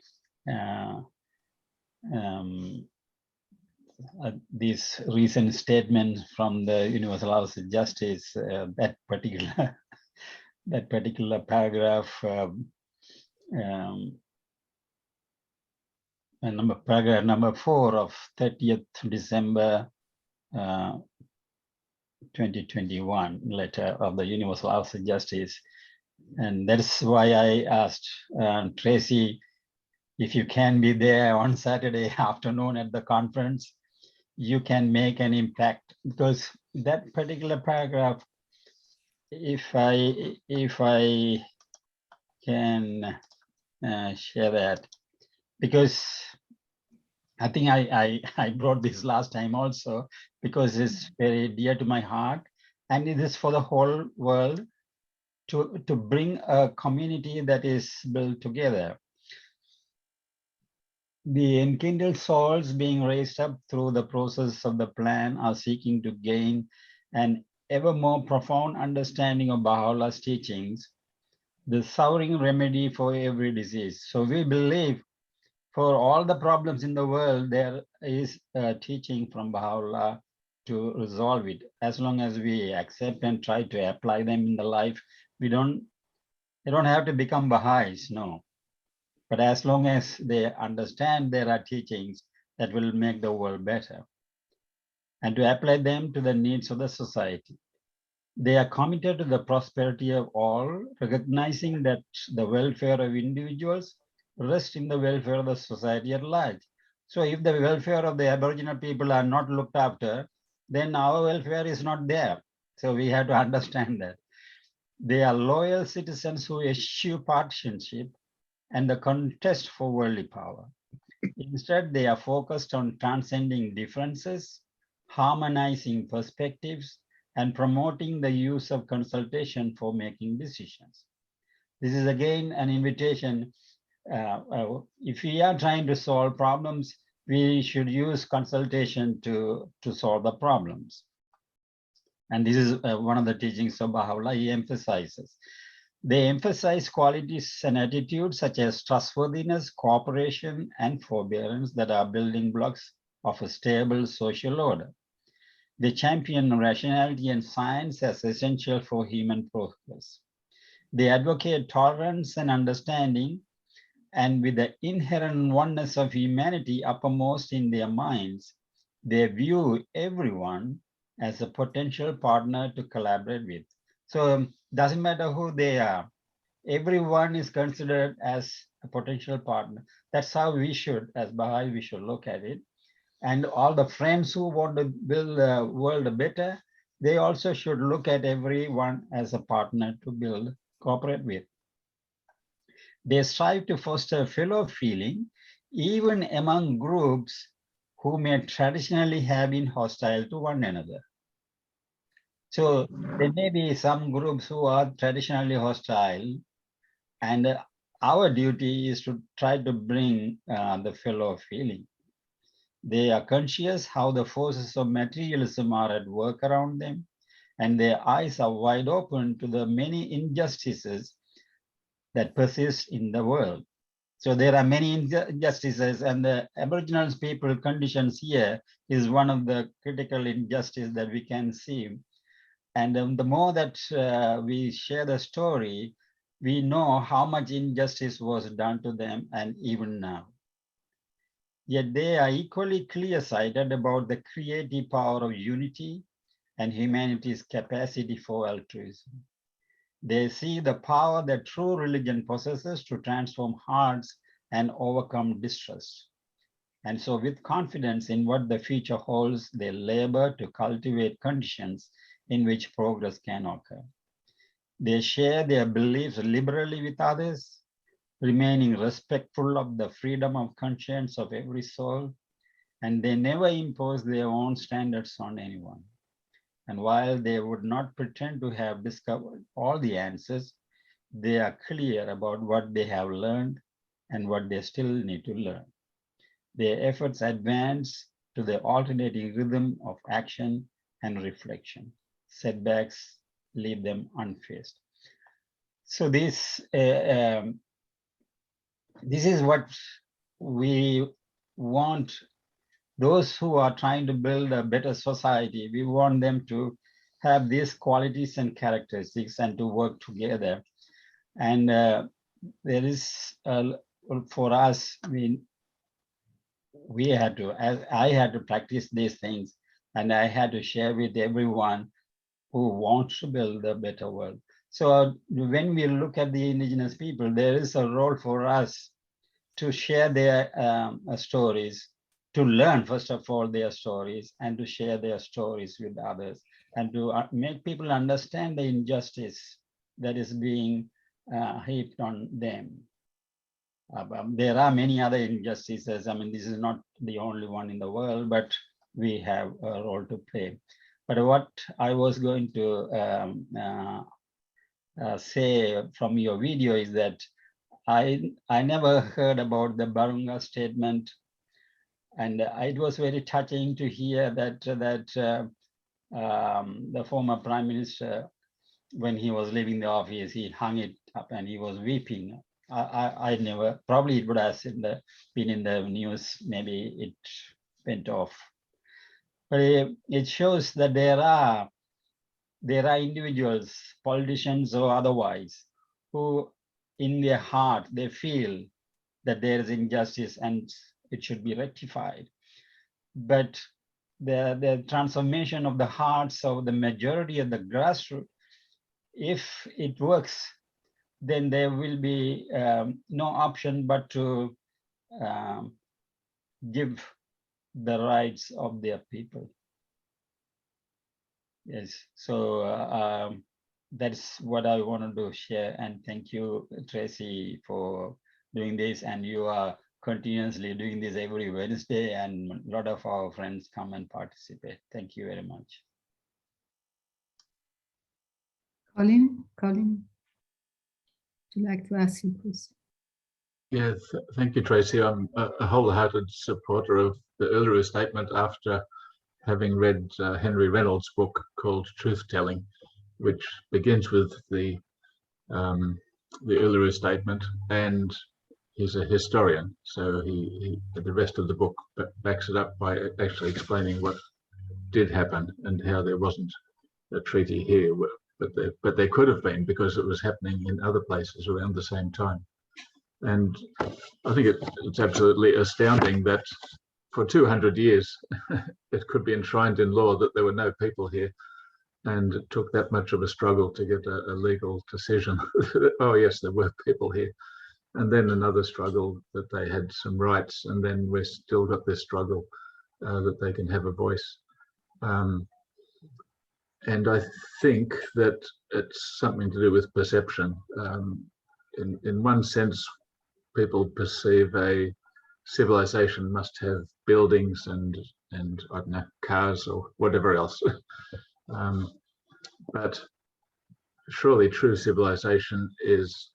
This recent statement from the Universal House of Justice, that particular paragraph, paragraph number 4 of 30th December 2021 letter of the Universal House of Justice. And that's why I asked Tracy, if you can be there on Saturday afternoon at the conference, you can make an impact, because that particular paragraph, if I can share that, because I think I brought this last time also, because it's very dear to my heart, and it is for the whole world to bring a community that is built together. The enkindled souls being raised up through the process of the plan are seeking to gain an ever more profound understanding of Baha'u'llah's teachings, the sovereign remedy for every disease. So we believe for all the problems in the world, there is a teaching from Baha'u'llah to resolve it. As long as we accept and try to apply them in the life, they don't have to become Baha'is, no. But as long as they understand there are teachings that will make the world better, and to apply them to the needs of the society. They are committed to the prosperity of all, recognizing that the welfare of individuals rests in the welfare of the society at large. So if the welfare of the Aboriginal people are not looked after, then our welfare is not there. So we have to understand that. They are loyal citizens who eschew partisanship and the contest for worldly power. Instead, they are focused on transcending differences, harmonizing perspectives, and promoting the use of consultation for making decisions. This is again an invitation. If we are trying to solve problems, we should use consultation to solve the problems. And this is one of the teachings of Baha'u'llah he emphasizes. They emphasize qualities and attitudes such as trustworthiness, cooperation, and forbearance that are building blocks of a stable social order. They champion rationality and science as essential for human progress. They advocate tolerance and understanding, and with the inherent oneness of humanity uppermost in their minds, they view everyone as a potential partner to collaborate with. So doesn't matter who they are, everyone is considered as a potential partner. That's how we should, as Baha'i, we should look at it. And all the friends who want to build the world better, they also should look at everyone as a partner to build, cooperate with. They strive to foster fellow feeling, even among groups who may traditionally have been hostile to one another. So there may be some groups who are traditionally hostile, and our duty is to try to bring the fellow feeling. They are conscious how the forces of materialism are at work around them, and their eyes are wide open to the many injustices that persist in the world. So there are many injustices, and the Aboriginal people conditions here is one of the critical injustices that we can see. And the more that we share the story, we know how much injustice was done to them, and even now. Yet they are equally clear-sighted about the creative power of unity and humanity's capacity for altruism. They see the power that true religion possesses to transform hearts and overcome distrust. And so with confidence in what the future holds, they labor to cultivate conditions in which progress can occur. They share their beliefs liberally with others, remaining respectful of the freedom of conscience of every soul, and they never impose their own standards on anyone. And while they would not pretend to have discovered all the answers, they are clear about what they have learned and what they still need to learn. Their efforts advance to the alternating rhythm of action and reflection. Setbacks leave them unfazed. So this is what we want. Those who are trying to build a better society, we want them to have these qualities and characteristics and to work together. And there is, for us, we had to, I had to practice these things, and I had to share with everyone who wants to build a better world. So when we look at the indigenous people, there is a role for us to share their stories, to learn, first of all, their stories, and to share their stories with others, and to make people understand the injustice that is being heaped on them. There are many other injustices. I mean, this is not the only one in the world, but we have a role to play. But what I was going to say from your video is that I never heard about the Barunga statement, and it was very touching to hear that the former Prime Minister, when he was leaving the office, he hung it up and he was weeping. I never, probably it would have been in the news, maybe it went off. But it shows that there are individuals, politicians or otherwise, who in their heart, they feel that there is injustice and it should be rectified. But the transformation of the hearts of the majority of the grassroots, if it works, then there will be no option but to give the rights of their people. Yes, so that's what I wanted to share. And thank you, Tracy, for doing this. And you are continuously doing this every Wednesday, and a lot of our friends come and participate. Thank you very much. Colin, would you like to ask you, please? Yes, thank you, Tracy. I'm a wholehearted supporter of the Uluru Statement after having read Henry Reynolds' book called Truth Telling, which begins with the Uluru Statement, and he's a historian, so he the rest of the book backs it up by actually explaining what did happen and how there wasn't a treaty here, but there could have been, because it was happening in other places around the same time. And I think it's absolutely astounding that for 200 years it could be enshrined in law that there were no people here, and it took that much of a struggle to get a legal decision. Oh yes, there were people here. And then another struggle that they had some rights, and then we've still got this struggle that they can have a voice. And I think that it's something to do with perception. In one sense, people perceive a civilization must have buildings and I don't know, cars or whatever else. But surely true civilization is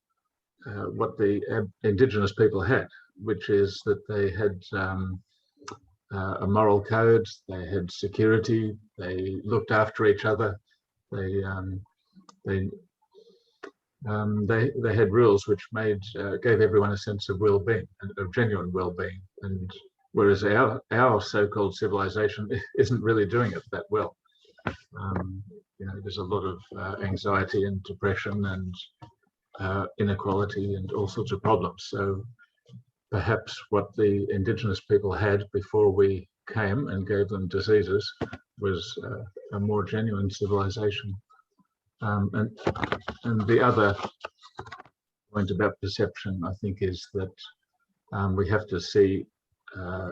what the indigenous people had, which is that they had a moral code, they had security, they looked after each other, they had rules which gave everyone a sense of well-being, of genuine well-being, and whereas our so-called civilization isn't really doing it that well. You know, there's a lot of anxiety and depression and inequality and all sorts of problems. So perhaps what the indigenous people had before we came and gave them diseases was a more genuine civilization. And the other point about perception, I think, is that we have to see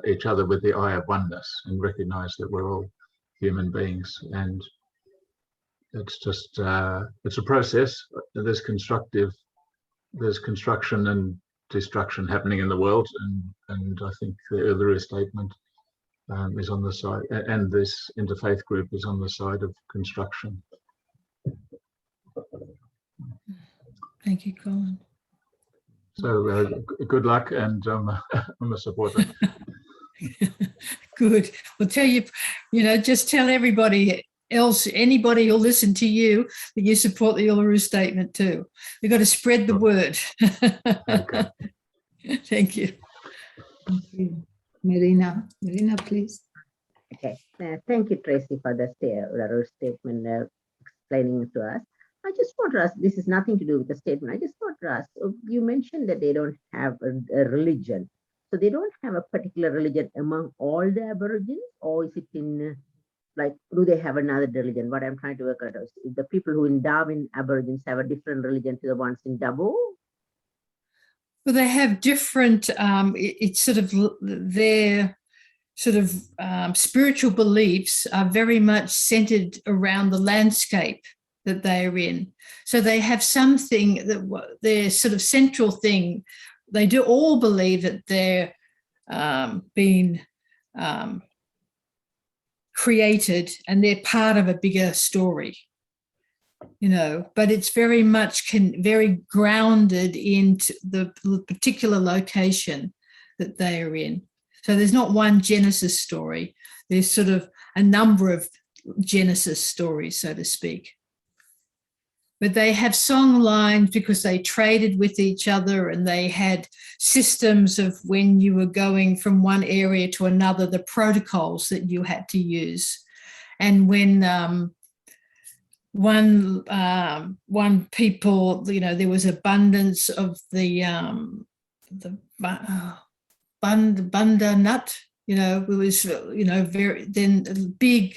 each other with the eye of oneness and recognize that we're all human beings. And it's just, it's a process. There's construction and destruction happening in the world. And I think the Uluru Statement is on the side, and this interfaith group is on the side of construction. Thank you, Colin. So good luck, and I'm a supporter. Good. Well, just tell everybody else, anybody who'll listen to you, that you support the Uluru Statement too. We've got to spread the word. Okay. Thank you. Thank you. Marina, please. Okay, thank you, Tracy, for the Uluru Statement explaining to us. I just want to ask, this is nothing to do with the statement. I just want to ask, you mentioned that they don't have a religion. So they don't have a particular religion among all the Aborigines, or is it in, like, do they have another religion? What I'm trying to work out is the people who in Darwin Aborigines have a different religion to the ones in Dabo? Well, they have different, it's sort of their sort of spiritual beliefs are very much centered around the landscape that they are in. So they have something that their sort of central thing, they do all believe that they're being created and they're part of a bigger story, but it's very much very grounded into the particular location that they are in. So there's not one Genesis story, there's sort of a number of Genesis stories, so to speak. But they have song lines because they traded with each other, and they had systems of when you were going from one area to another, the protocols that you had to use. And when one people, there was abundance of the bunda nut, it was, then big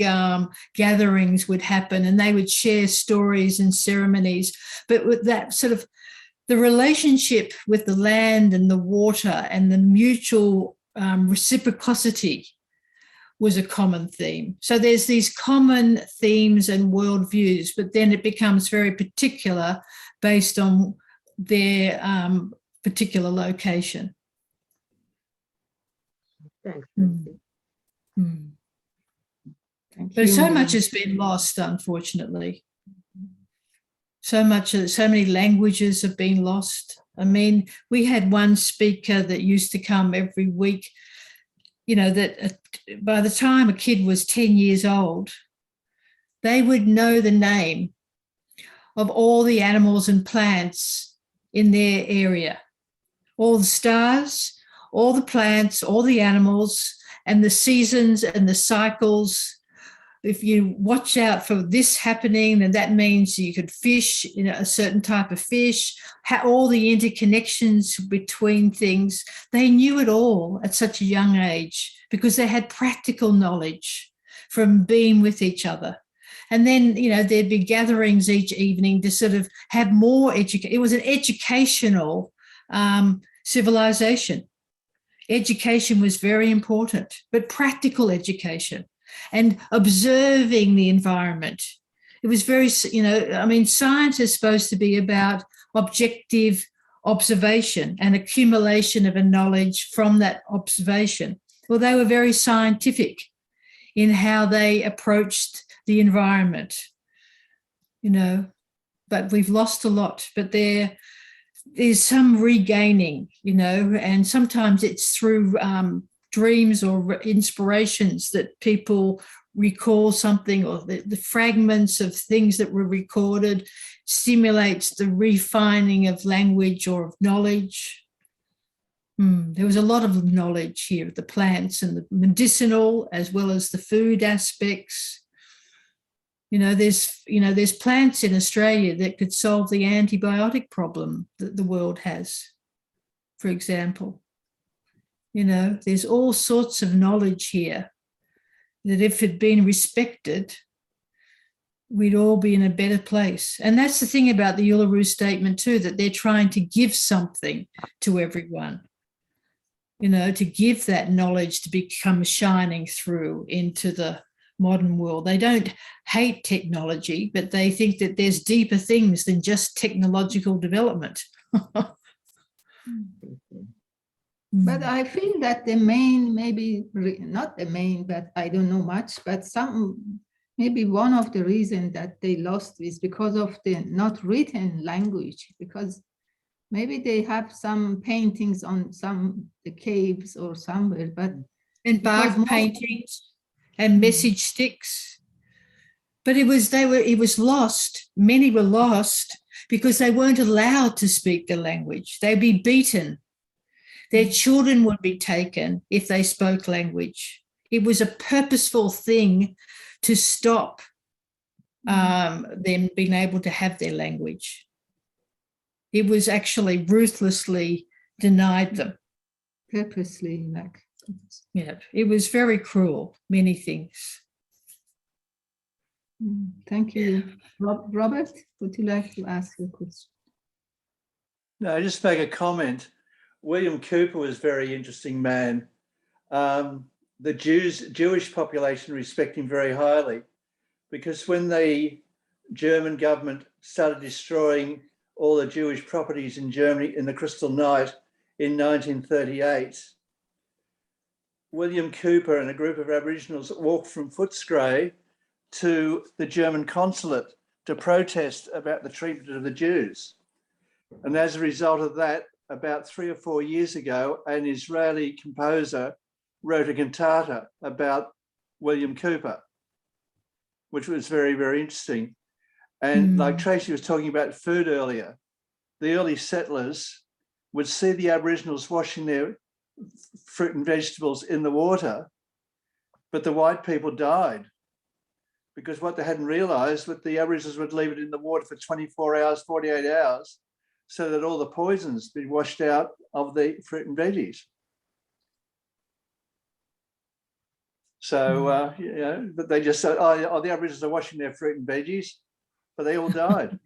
gatherings would happen, and they would share stories and ceremonies. But with that sort of the relationship with the land and the water and the mutual reciprocity was a common theme. So there's these common themes and worldviews, but then it becomes very particular based on their particular location. Thanks. Mm. Mm. Thank But you. so much has been lost, unfortunately. So many languages have been lost. I mean, we had one speaker that used to come every week, you know, that by the time a kid was 10 years old, they would know the name of all the animals and plants in their area, all the stars, all the plants, all the animals, and the seasons and the cycles. If you watch out for this happening, then that means you could fish, you know, a certain type of fish, all the interconnections between things. They knew it all at such a young age because they had practical knowledge from being with each other. And then, you know, there'd be gatherings each evening to sort of have more education. It was an educational civilization. Education was very important, but practical education and observing the environment. It was very, you know, I mean, science is supposed to be about objective observation and accumulation of a knowledge from that observation. Well, they were very scientific in how they approached the environment, you know, but we've lost a lot. But there's some regaining, you know, and sometimes it's through dreams or inspirations that people recall something, or the fragments of things that were recorded stimulates the refining of language or of knowledge. There was a lot of knowledge here of the plants and the medicinal as well as the food aspects. You know, there's plants in Australia that could solve the antibiotic problem that the world has, for example. You know, there's all sorts of knowledge here that if it had been respected, we'd all be in a better place. And that's the thing about the Uluru Statement too, that they're trying to give something to everyone, you know, to give that knowledge to become shining through into the modern world. They don't hate technology, but they think that there's deeper things than just technological development. But I feel that the main, maybe not the main, but I don't know much, but maybe one of the reasons that they lost is because of the not written language, because maybe they have some paintings on the caves or somewhere, but and bark paintings and message sticks. But it was lost. Many were lost because they weren't allowed to speak the language. They'd be beaten. Their children would be taken if they spoke language. It was a purposeful thing to stop them being able to have their language. It was actually ruthlessly denied them. Purposely, like. Yeah, it was very cruel, many things. Thank you. Robert, would you like to ask a question? No, just make a comment. William Cooper was a very interesting man. The Jewish population respect him very highly, because when the German government started destroying all the Jewish properties in Germany in the Crystal Night in 1938, William Cooper and a group of Aboriginals walked from Footscray to the German consulate to protest about the treatment of the Jews. And as a result of that, about 3 or 4 years ago, an Israeli composer wrote a cantata about William Cooper, which was very, very interesting. And like Tracy was talking about food earlier, the early settlers would see the Aboriginals washing their fruit and vegetables in the water, but the white people died because what they hadn't realised was the Aboriginals would leave it in the water for 24 hours, 48 hours, so that all the poisons be washed out of the fruit and veggies. So, you know, but they just said, oh, the Aboriginals are washing their fruit and veggies, but they all died.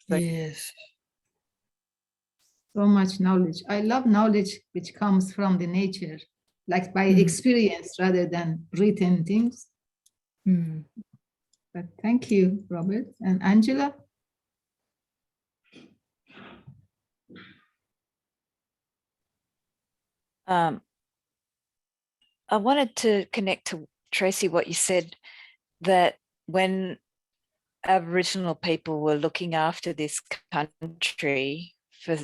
Yes. So much knowledge. I love knowledge which comes from the nature, like by experience rather than written things. But thank you, Robert. And Angela? I wanted to connect to Tracy, what you said, that when Aboriginal people were looking after this country for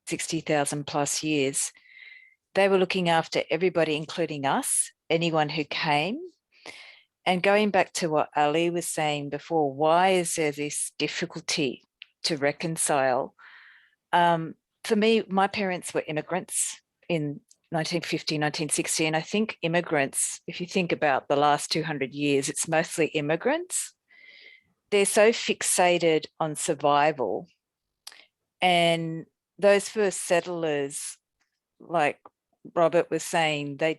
60,000 plus years, they were looking after everybody, including us, anyone who came. And going back to what Ali was saying before, why is there this difficulty to reconcile? For me, my parents were immigrants in 1950, 1960. And I think immigrants, if you think about the last 200 years, it's mostly immigrants. They're so fixated on survival. And those first settlers, like Robert was saying, they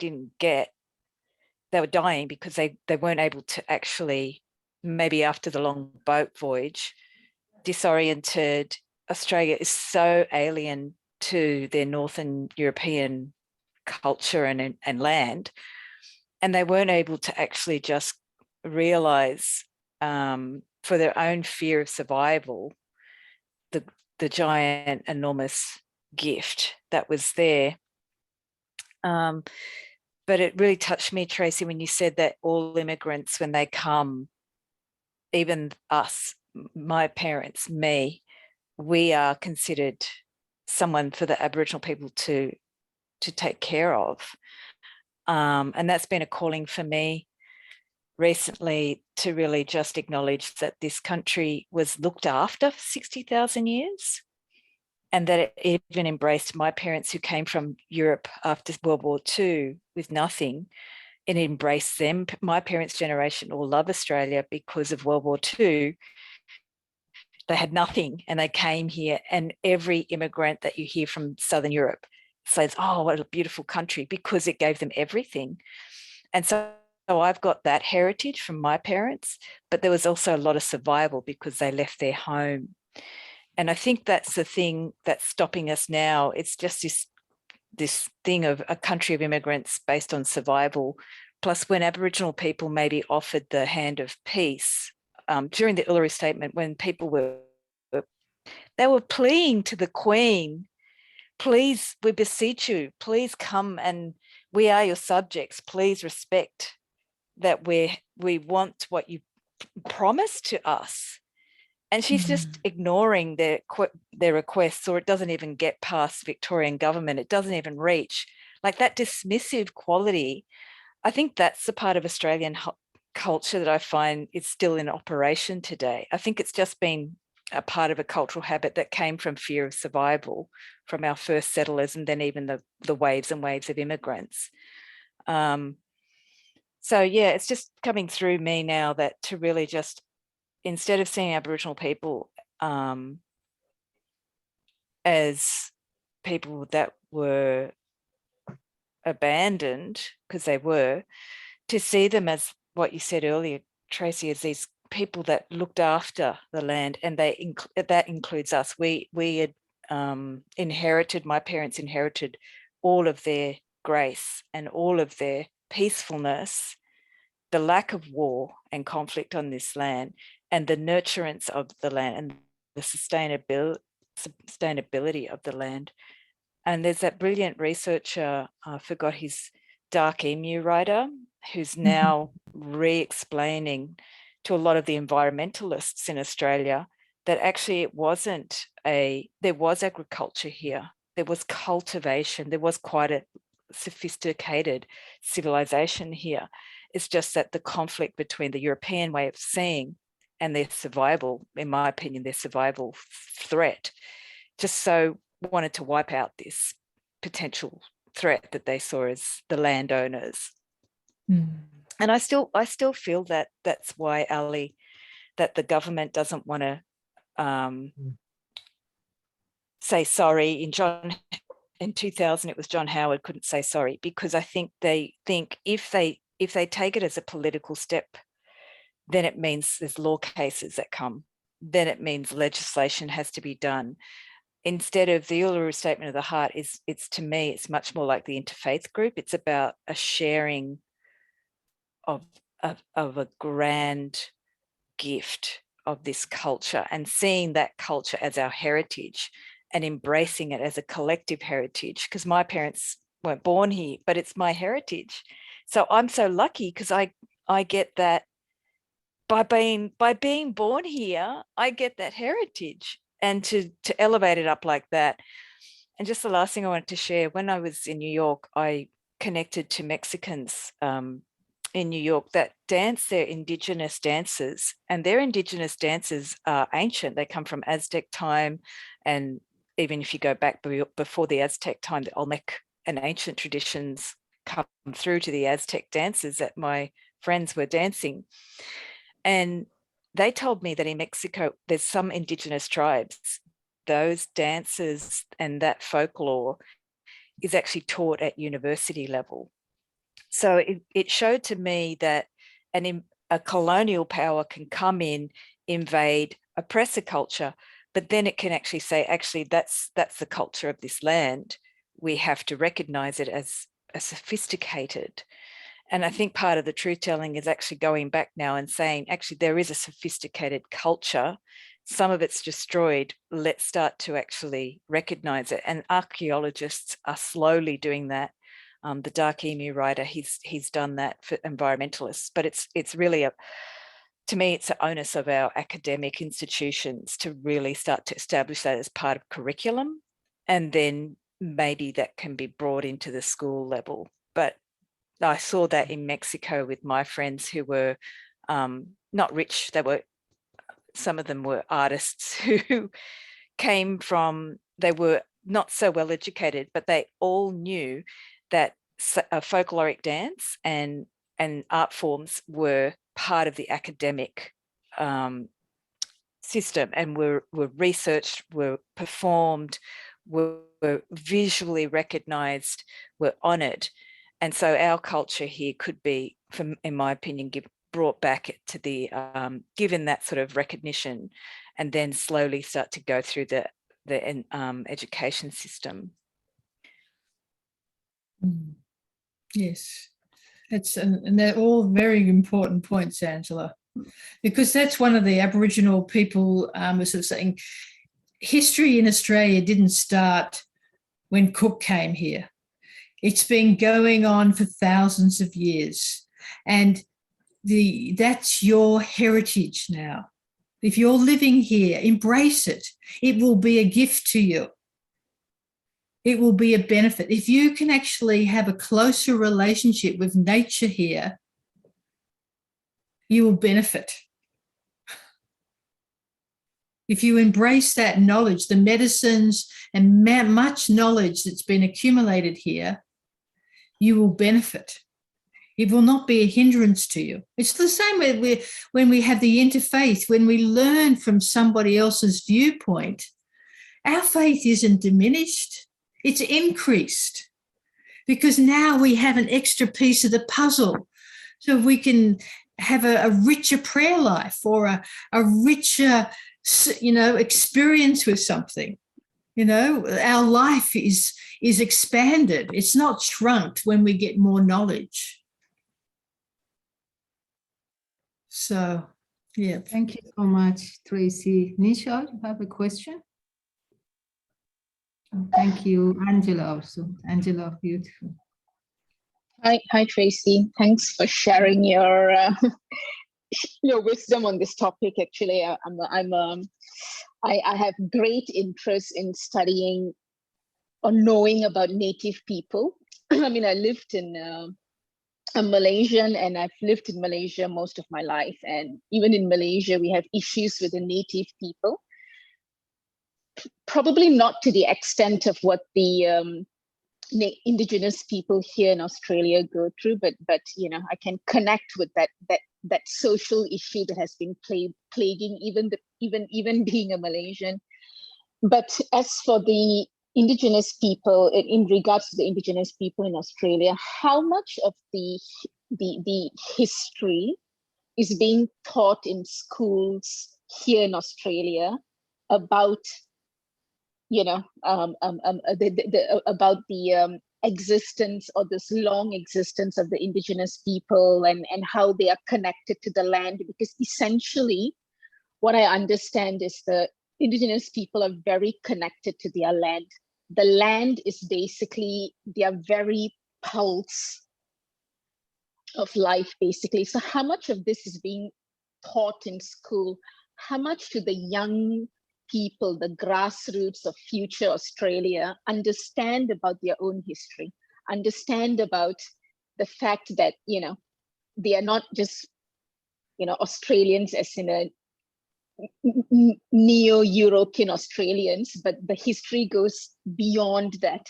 were dying because they weren't able to actually, maybe after the long boat voyage, disoriented. Australia is so alien to their Northern European culture and land, and they weren't able to actually just realize for their own fear of survival the giant, enormous gift that was there. But it really touched me, Tracy, when you said that all immigrants, when they come, even us, my parents, me, we are considered someone for the Aboriginal people to take care of. And that's been a calling for me recently, to really just acknowledge that this country was looked after for 60,000 years, and that it even embraced my parents who came from Europe after World War II with nothing. It embraced them. My parents' generation all love Australia because of World War II. They had nothing and they came here, and every immigrant that you hear from Southern Europe says, oh, what a beautiful country, because it gave them everything. And so I've got that heritage from my parents, but there was also a lot of survival because they left their home. And I think that's the thing that's stopping us now. It's just this thing of a country of immigrants based on survival. Plus, when Aboriginal people maybe offered the hand of peace during the Uluru Statement, when people they were pleading to the Queen, please, we beseech you, please come, and we are your subjects. Please respect that we want what you promised to us. And she's just ignoring their requests, or it doesn't even get past Victorian government. It doesn't even reach. Like that dismissive quality, I think that's the part of Australian culture that I find is still in operation today. I think it's just been a part of a cultural habit that came from fear of survival from our first settlers, and then even the waves and waves of immigrants. So yeah, it's just coming through me now that to really just, instead of seeing Aboriginal people as people that were abandoned, because they were, to see them as what you said earlier, Tracy, as these people that looked after the land, and that includes us. We had inherited, my parents inherited all of their grace and all of their peacefulness, the lack of war and conflict on this land, and the nurturance of the land, and the sustainability of the land. And there's that brilliant researcher, I forgot his Dark Emu writer, who's now re-explaining to a lot of the environmentalists in Australia that actually there was agriculture here, there was cultivation, there was quite a sophisticated civilization here. It's just that the conflict between the European way of seeing and their survival, in my opinion, their survival threat, just so wanted to wipe out this potential threat that they saw as the landowners. And I still feel that that's why, Ali, that the government doesn't want to say sorry. In 2000, it was John Howard couldn't say sorry, because I think they think if they take it as a political step, then it means there's law cases that come. Then it means legislation has to be done. Instead of the Uluru Statement of the Heart, it's to me, it's much more like the interfaith group. It's about a sharing of a grand gift of this culture, and seeing that culture as our heritage, and embracing it as a collective heritage, because my parents weren't born here, but it's my heritage. So I'm so lucky because I get that by being born here, I get that heritage, and to elevate it up like that. And just the last thing I wanted to share, when I was in New York, I connected to Mexicans in New York that dance their indigenous dances, and their indigenous dances are ancient. They come from Aztec time, and even if you go back before the Aztec time, the Olmec and ancient traditions come through to the Aztec dances that my friends were dancing. And they told me that in Mexico, there's some indigenous tribes, those dances and that folklore is actually taught at university level. So it showed to me that a colonial power can come in, invade, oppress a culture, but then it can actually say, actually, that's the culture of this land. We have to recognize it as a sophisticated. And I think part of the truth telling is actually going back now and saying, actually, there is a sophisticated culture. Some of it's destroyed. Let's start to actually recognize it. And archaeologists are slowly doing that. The Dark Emu writer, he's done that for environmentalists, but it's really to me, it's the onus of our academic institutions to really start to establish that as part of curriculum, and then maybe that can be brought into the school level. But I saw that in Mexico with my friends who were not rich. Some of them were artists who came from, they were not so well educated, but they all knew that folkloric dance and art forms were part of the academic system, and were researched, were performed, were visually recognized, were honored. And so our culture here could be, in my opinion, brought back to the given that sort of recognition, and then slowly start to go through the education system. Yes, and they're all very important points, Angela, because that's one of the Aboriginal people was sort of saying, history in Australia didn't start when Cook came here. It's been going on for thousands of years, and that's your heritage now. If you're living here, embrace it. It will be a gift to you. It will be a benefit. If you can actually have a closer relationship with nature here, you will benefit. If you embrace that knowledge, the medicines and much knowledge that's been accumulated here, you will benefit. It will not be a hindrance to you. It's the same way when we have the interfaith, when we learn from somebody else's viewpoint, our faith isn't diminished, it's increased, because now we have an extra piece of the puzzle, so we can have a richer prayer life, or a richer, experience with something. Our life is expanded. It's not shrunk when we get more knowledge. So, yeah. Thank you so much, Tracy. Nisha, you have a question? Thank you, Angela, also. Angela, beautiful. Hi, Tracy. Thanks for sharing your your wisdom on this topic. Actually, I have great interest in studying or knowing about Native people. I mean, I lived in I'm Malaysian, and I've lived in Malaysia most of my life. And even in Malaysia, we have issues with the Native people. Probably not to the extent of what the Indigenous people here in Australia go through, but I can connect with that social issue that has been plaguing even being a Malaysian. But as for the Indigenous people, in regards to the Indigenous people in Australia, how much of the history is being taught in schools here in Australia about about the existence, or this long existence of the Indigenous people, and how they are connected to the land? Because essentially what I understand is the Indigenous people are very connected to their land. The land is basically their very pulse of life, basically. So how much of this is being taught in school? How much do the young people, the grassroots of future Australia, understand about their own history, understand about the fact that, you know, they are not just, you know, Australians as in a neo-European Australians, but the history goes beyond that?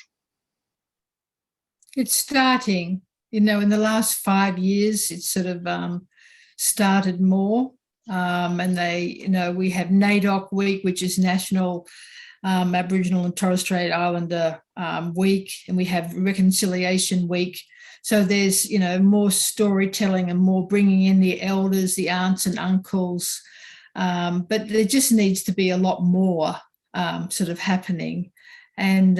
It's starting, you know, in the last 5 years, it's sort of started more. And they, you know, we have NAIDOC Week, which is National Aboriginal and Torres Strait Islander Week, and we have Reconciliation Week. So there's, you know, more storytelling and more bringing in the elders, the aunts and uncles. But there just needs to be a lot more sort of happening. And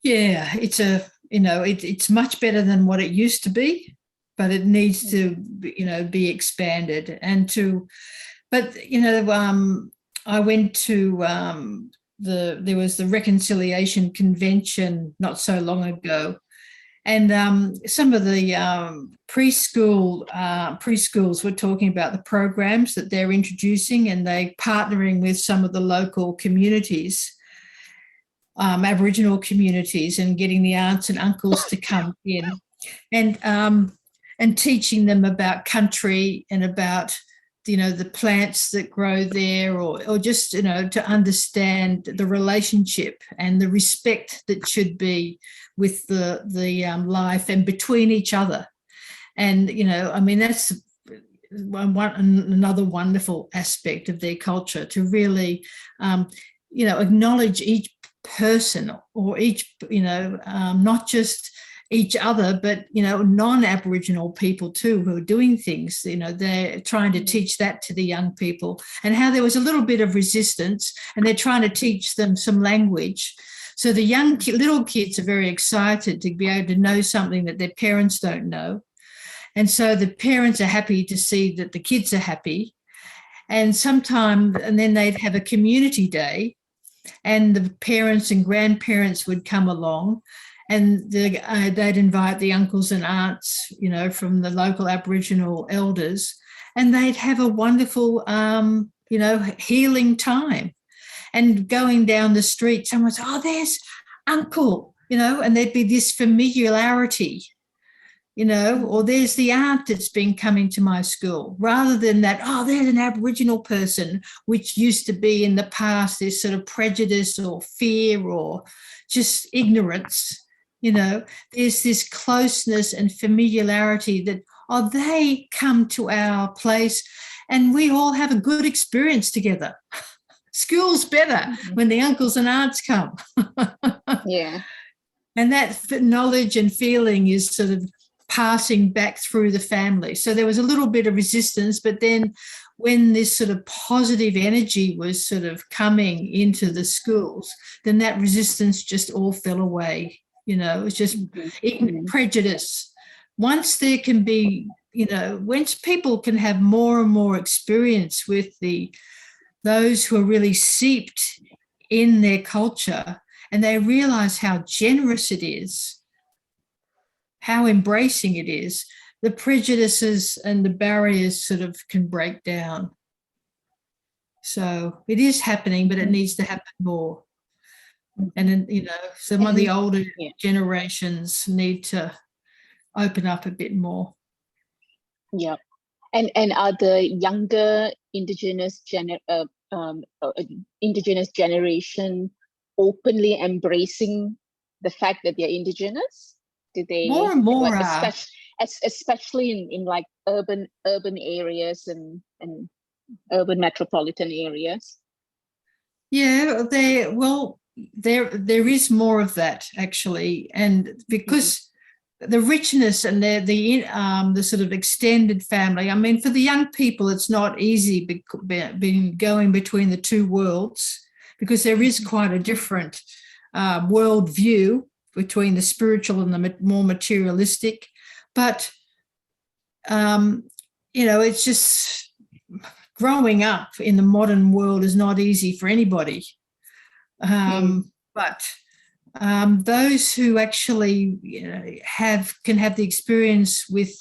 yeah, it's a, you know, it's much better than what it used to be, but it needs to, you know, be expanded. And to, but, you know, I went to there was the Reconciliation Convention not so long ago. And some of the preschools were talking about the programs that they're introducing, and they're partnering with some of the local communities, Aboriginal communities, and getting the aunts and uncles to come in and teaching them about country and about, you know, the plants that grow there, or just, you know, to understand the relationship and the respect that should be with the life and between each other. And, you know, I mean, that's another wonderful aspect of their culture, to really, you know, acknowledge each person or each, you know, not just each other, but, you know, non-Aboriginal people too, who are doing things, you know, they're trying to teach that to the young people, and how there was a little bit of resistance, and they're trying to teach them some language. So the young little kids are very excited to be able to know something that their parents don't know. And so the parents are happy to see that the kids are happy. And sometimes, and then they'd have a community day, and the parents and grandparents would come along, and they'd invite the uncles and aunts, you know, from the local Aboriginal elders, and they'd have a wonderful, you know, healing time. And going down the street, someone's, oh, there's Uncle, you know, and there'd be this familiarity, you know, or there's the aunt that's been coming to my school, rather than that, oh, there's an Aboriginal person, which used to be in the past this sort of prejudice or fear or just ignorance. You know, there's this closeness and familiarity that, oh, they come to our place and we all have a good experience together. School's better when the uncles and aunts come. Yeah. And that knowledge and feeling is sort of passing back through the family. So there was a little bit of resistance, but then when this sort of positive energy was sort of coming into the schools, then that resistance just all fell away. You know, it was just prejudice. Once there can be, you know, once people can have more and more experience with those who are really seeped in their culture, and they realize how generous it is, how embracing it is, the prejudices and the barriers sort of can break down. So it is happening, but it needs to happen more. And then, you know, some of the older generations need to open up a bit more. Yeah. And are the younger Indigenous generation openly embracing the fact that they're Indigenous? Do they more and more, especially in like urban areas and urban metropolitan areas? Yeah, there is more of that actually, and because the richness and the sort of extended family. I mean, for the young people, it's not easy being going between the two worlds, because there is quite a different world view between the spiritual and the more materialistic. But you know, it's just growing up in the modern world is not easy for anybody. But those who actually can have the experience with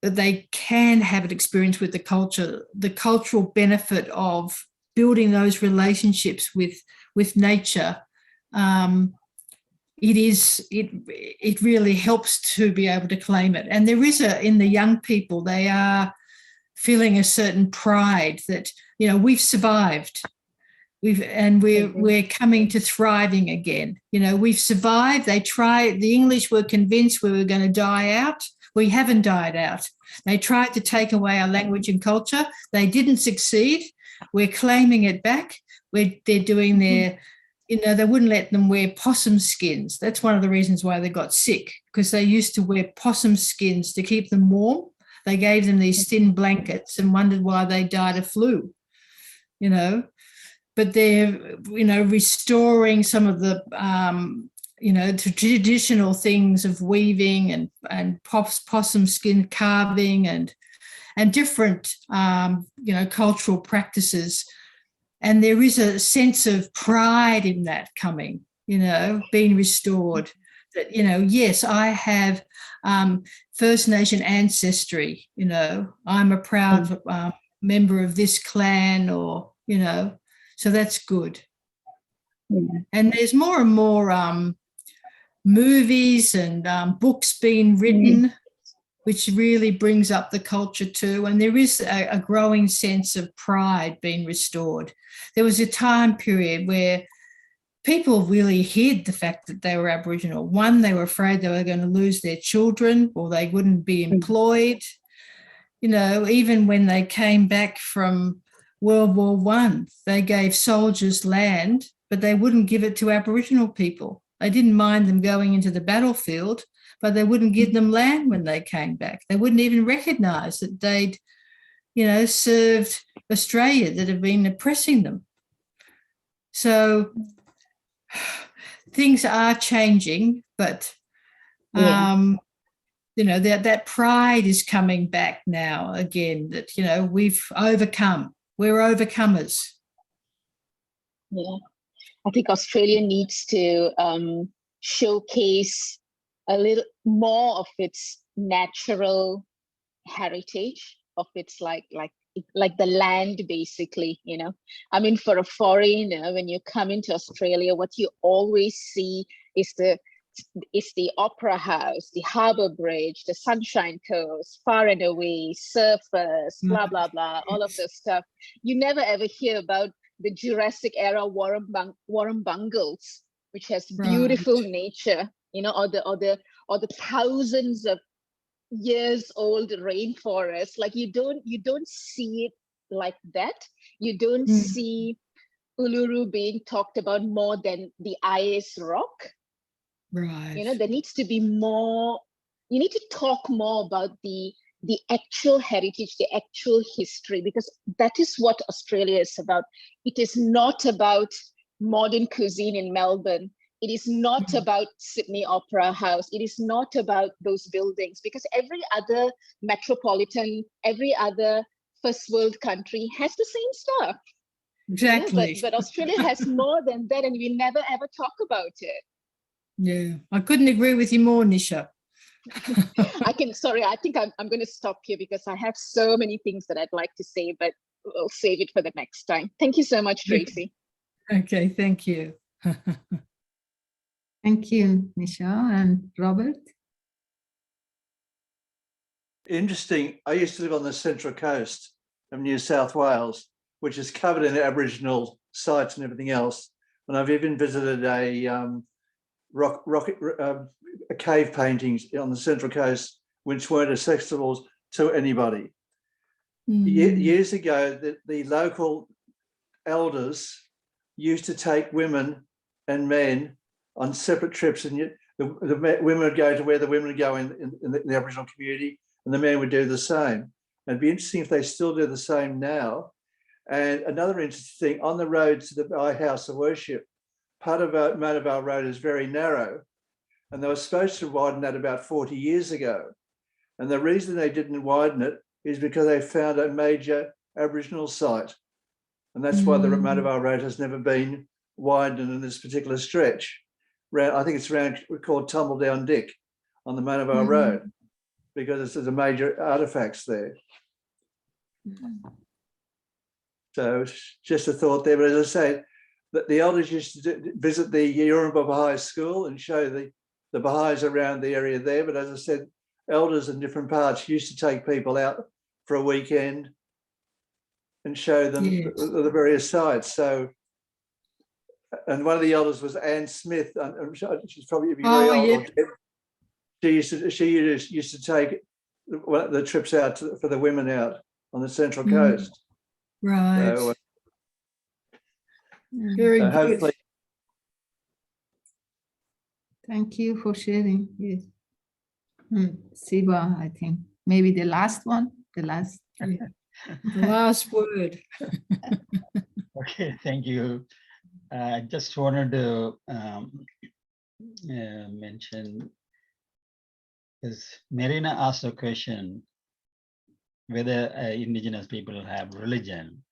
that they can have an experience with the cultural benefit of building those relationships with nature. It really helps to be able to claim it. And there is in the young people, they are feeling a certain pride that, we've survived. We're coming to thriving again. We've survived. The English were convinced we were going to die out. We haven't died out. They tried to take away our language and culture. They didn't succeed. We're claiming it back. They're doing their, they wouldn't let them wear possum skins. That's one of the reasons why they got sick, because they used to wear possum skins to keep them warm. They gave them these thin blankets and wondered why they died of flu, But they're, restoring some of the, traditional things of weaving and possum skin carving and different, cultural practices. And there is a sense of pride in that coming, being restored. That, yes, I have First Nation ancestry, I'm a proud member of this clan, or, so that's good. And there's more and more movies and books being written, which really brings up the culture too. And there is a growing sense of pride being restored. There was a time period where people really hid the fact that they were Aboriginal. One, they were afraid they were going to lose their children or they wouldn't be employed. Even when they came back from World War I, they gave soldiers land, but they wouldn't give it to Aboriginal people. They didn't mind them going into the battlefield, but they wouldn't give them land when they came back. They wouldn't even recognise that they'd, served Australia, that had been oppressing them. So things are changing, but, that pride is coming back now again, that, we've overcome. We're overcomers. Yeah. I think Australia needs to showcase a little more of its natural heritage, of its like the land, basically. I mean, for a foreigner, when you come into Australia, what you always see is the Opera House, the Harbour Bridge, the Sunshine Coast, Far and Away, surfers, blah blah blah, all of this stuff. You never ever hear about the Jurassic era Warrumbungles, which has beautiful nature, or the thousands of years old rainforest. Like you don't see it like that. You don't see Uluru being talked about more than the Ice Rock. Right. There needs to be more. You need to talk more about the actual heritage, the actual history, because that is what Australia is about. It is not about modern cuisine in Melbourne. It is not about Sydney Opera House. It is not about those buildings, because every other metropolitan, every other first world country has the same stuff. Exactly. But Australia has more than that, and we never ever talk about it. Yeah, I couldn't agree with you more, Nisha. I think I'm going to stop here because I have so many things that I'd like to say, but we'll save it for the next time. Thank you so much, Tracy. Okay, thank you. Thank you, Nisha. And Robert? Interesting. I used to live on the Central Coast of New South Wales, which is covered in Aboriginal sites and everything else. And I've even visited a cave paintings on the Central Coast, which weren't accessible to anybody. Years ago, the local elders used to take women and men on separate trips, and the women would go to where the women would go in the Aboriginal community, and the men would do the same. And it'd be interesting if they still do the same now. And another interesting thing, on the road to my house of worship, part of Motorvale Road is very narrow, and they were supposed to widen that about 40 years ago. And the reason they didn't widen it is because they found a major Aboriginal site. And that's why the Madavar Road has never been widened in this particular stretch. I think it's around, we call it Tumbledown Dick on the Madavar Road, because there's a major artifacts there. So just a thought there, but as I say, that the elders used to visit the Yurumba Baha'i school and show the Baha'is around the area there. But as I said, elders in different parts used to take people out for a weekend and show them the various sites. So, and one of the elders was Anne Smith. She's probably very old. She used to take the trips out for the women out on the Central Coast. Right. So, very good. Hopefully. Thank you for sharing. Yes. Siba, I think maybe the last one, the last word. Okay, thank you. I just wanted to mention, because Marina asked a question whether indigenous people have religion.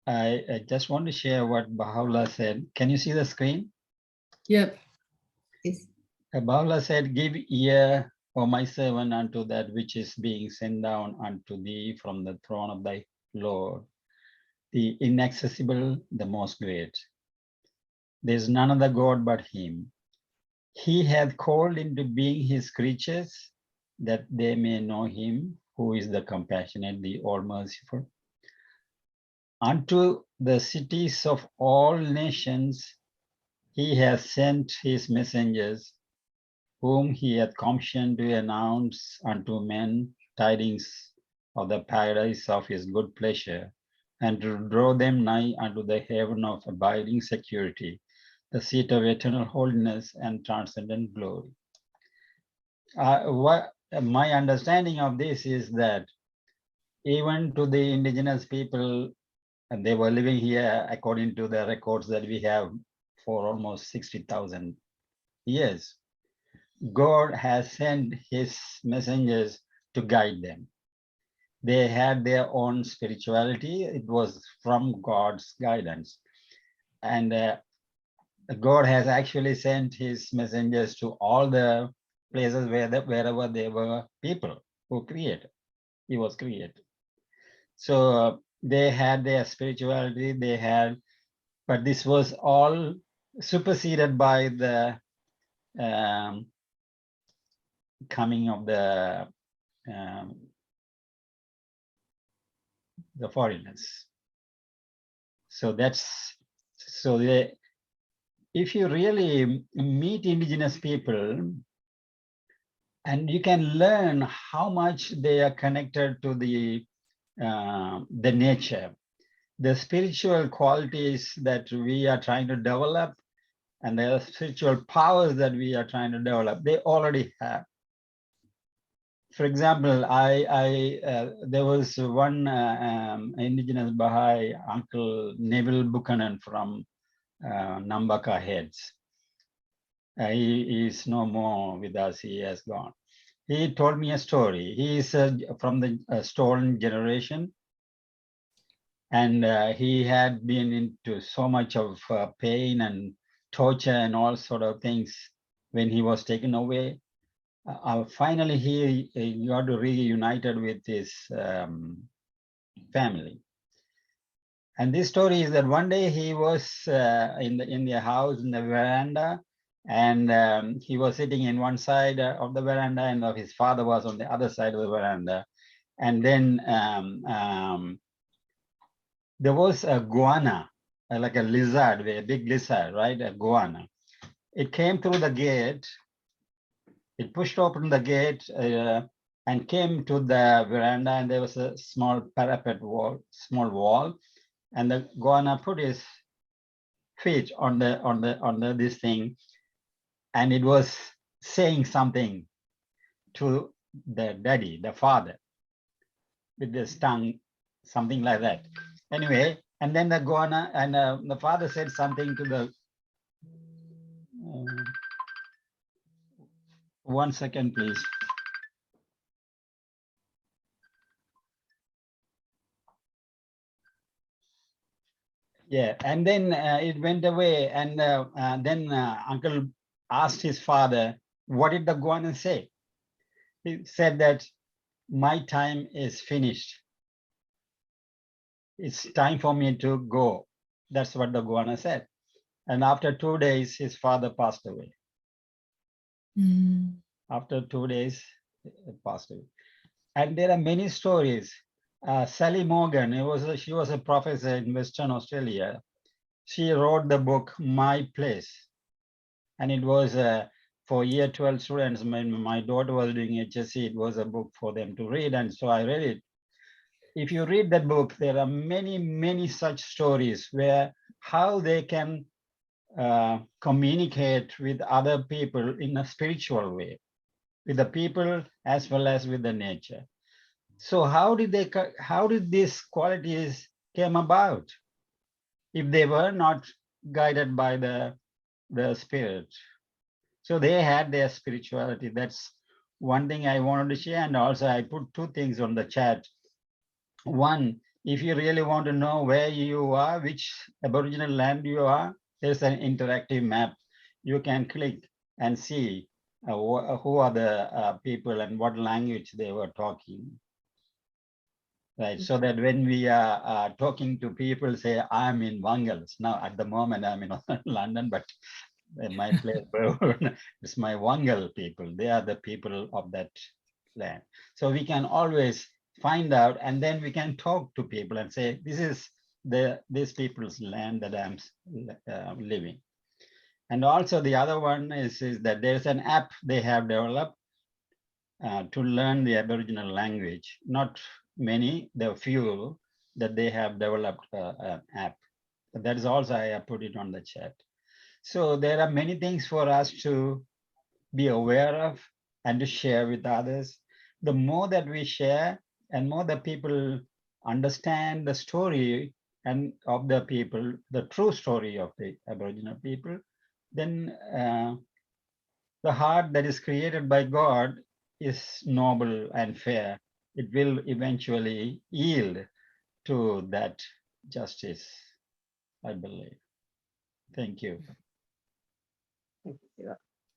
I just want to share what Baha'u'llah said. Can you see the screen? Yep. Yes. Baha'u'llah said, "Give ear, O my servant, unto that which is being sent down unto thee from the throne of thy Lord, the inaccessible, the most great. There is none other God but him. He hath called into being his creatures, that they may know him, who is the compassionate, the all-merciful. Unto the cities of all nations he hath sent his messengers, whom he hath commissioned to announce unto men tidings of the paradise of his good pleasure, and to draw them nigh unto the haven of abiding security, the seat of eternal holiness and transcendent glory." My understanding of this is that even to the indigenous people, and they were living here according to the records that we have for almost 60,000 years, God has sent his messengers to guide them. They had their own spirituality. It was from God's guidance. And God has actually sent his messengers to all the places wherever there were people who created. He was created. So they had their spirituality, but this was all superseded by the coming of the foreigners. So if you really meet indigenous people, and you can learn how much they are connected to the nature, the spiritual qualities that we are trying to develop, and the spiritual powers that we are trying to develop, they already have. For example, there was one indigenous Baha'i, Uncle Neville Buchanan from Nambaka Heads. He is no more with us, he has gone. He told me a story. He is from the stolen generation, and he had been into so much of pain and torture and all sort of things when he was taken away. Finally, he got reunited with his family. And this story is that one day he was in the house, in the veranda, and he was sitting in one side of the veranda, and his father was on the other side of the veranda. And then there was a goanna, like a lizard, a big lizard, right? A goanna. It came through the gate. It pushed open the gate and came to the veranda, and there was a small parapet wall, small wall, and the goanna put his feet on this thing, and it was saying something to the daddy, the father, with his tongue, something like that. Anyway, and then the goanna and the father said something to the. One second, please. Yeah, and then it went away, and then uncle asked his father, what did the iguana say? He said that my time is finished. It's time for me to go. That's what the iguana said. And after 2 days, his father passed away. After 2 days, he passed away. And there are many stories. Sally Morgan, she was a professor in Western Australia. She wrote the book, My Place. And it was for year 12 students. When my daughter was doing HSC, it was a book for them to read. And so I read it. If you read that book, there are many, many such stories where how they can communicate with other people in a spiritual way, with the people as well as with the nature. So how did these qualities came about if they were not guided by the spirit? So they had their spirituality. That's one thing I wanted to share. And also I put 2 things on the chat. One, if you really want to know where you are, which Aboriginal land you are, there's an interactive map. You can click and see who are the people and what language they were talking. Right, so that when we are talking to people, say, I'm in Wangals. Now, at the moment, I'm in London, but my place, it's my Wangal people. They are the people of that land. So we can always find out, and then we can talk to people and say, this is this people's land that I'm living. And also the other one is that there's an app they have developed to learn the Aboriginal language. Not many, there are few that they have developed an app. But that is also, I put it on the chat. So there are many things for us to be aware of and to share with others. The more that we share and more the people understand the story and of the people, the true story of the Aboriginal people, then the heart that is created by God is noble and fair. It will eventually yield to that justice, I believe. Thank you.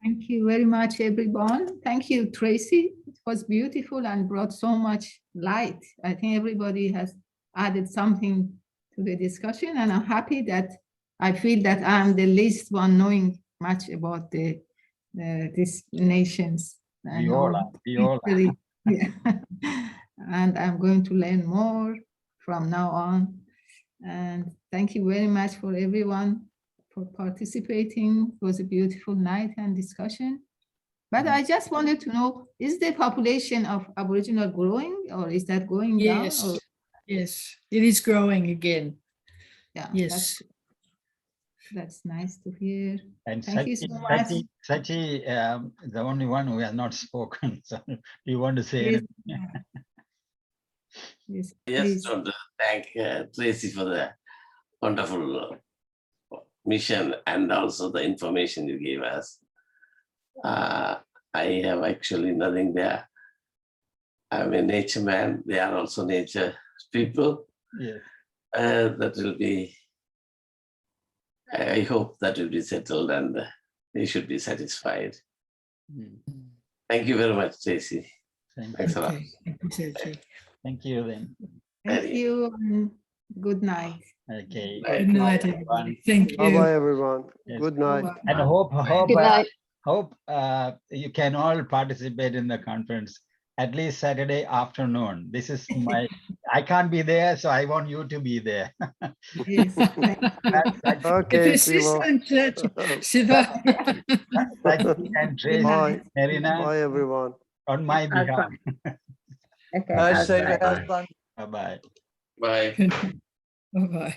Thank you very much, everyone. Thank you, Tracy. It was beautiful and brought so much light. I think everybody has added something to the discussion, and I'm happy that I feel that I'm the least one knowing much about these nations. We all are. Yeah. And I'm going to learn more from now on. And thank you very much for everyone for participating. It was a beautiful night and discussion. But I just wanted to know, is the population of Aboriginal growing, or is that going down? Or? Yes, it is growing again. Yeah, yes. That's nice to hear. And thank you so much. Sachi, the only one who has not spoken. So do you want to say anything? Yes, just want to thank Tracy for the wonderful mission and also the information you gave us. I have actually nothing there. I'm a nature man. They are also nature people. Yeah. That will be, I hope that will be settled and they should be satisfied. Thank you very much, Tracy. Thanks a lot. Thank you then. Thank you. And good night. Okay. Good night, everybody. Thank you. Bye-bye, everyone. Yes. Good night. And hope you can all participate in the conference at least Saturday afternoon. This is my, I can't be there, so I want you to be there. Yes. Okay, Shiva. And Tracy, Bye. Marina, Bye, everyone. on my behalf. Okay. Bye. Bye-bye. Bye. Bye-bye.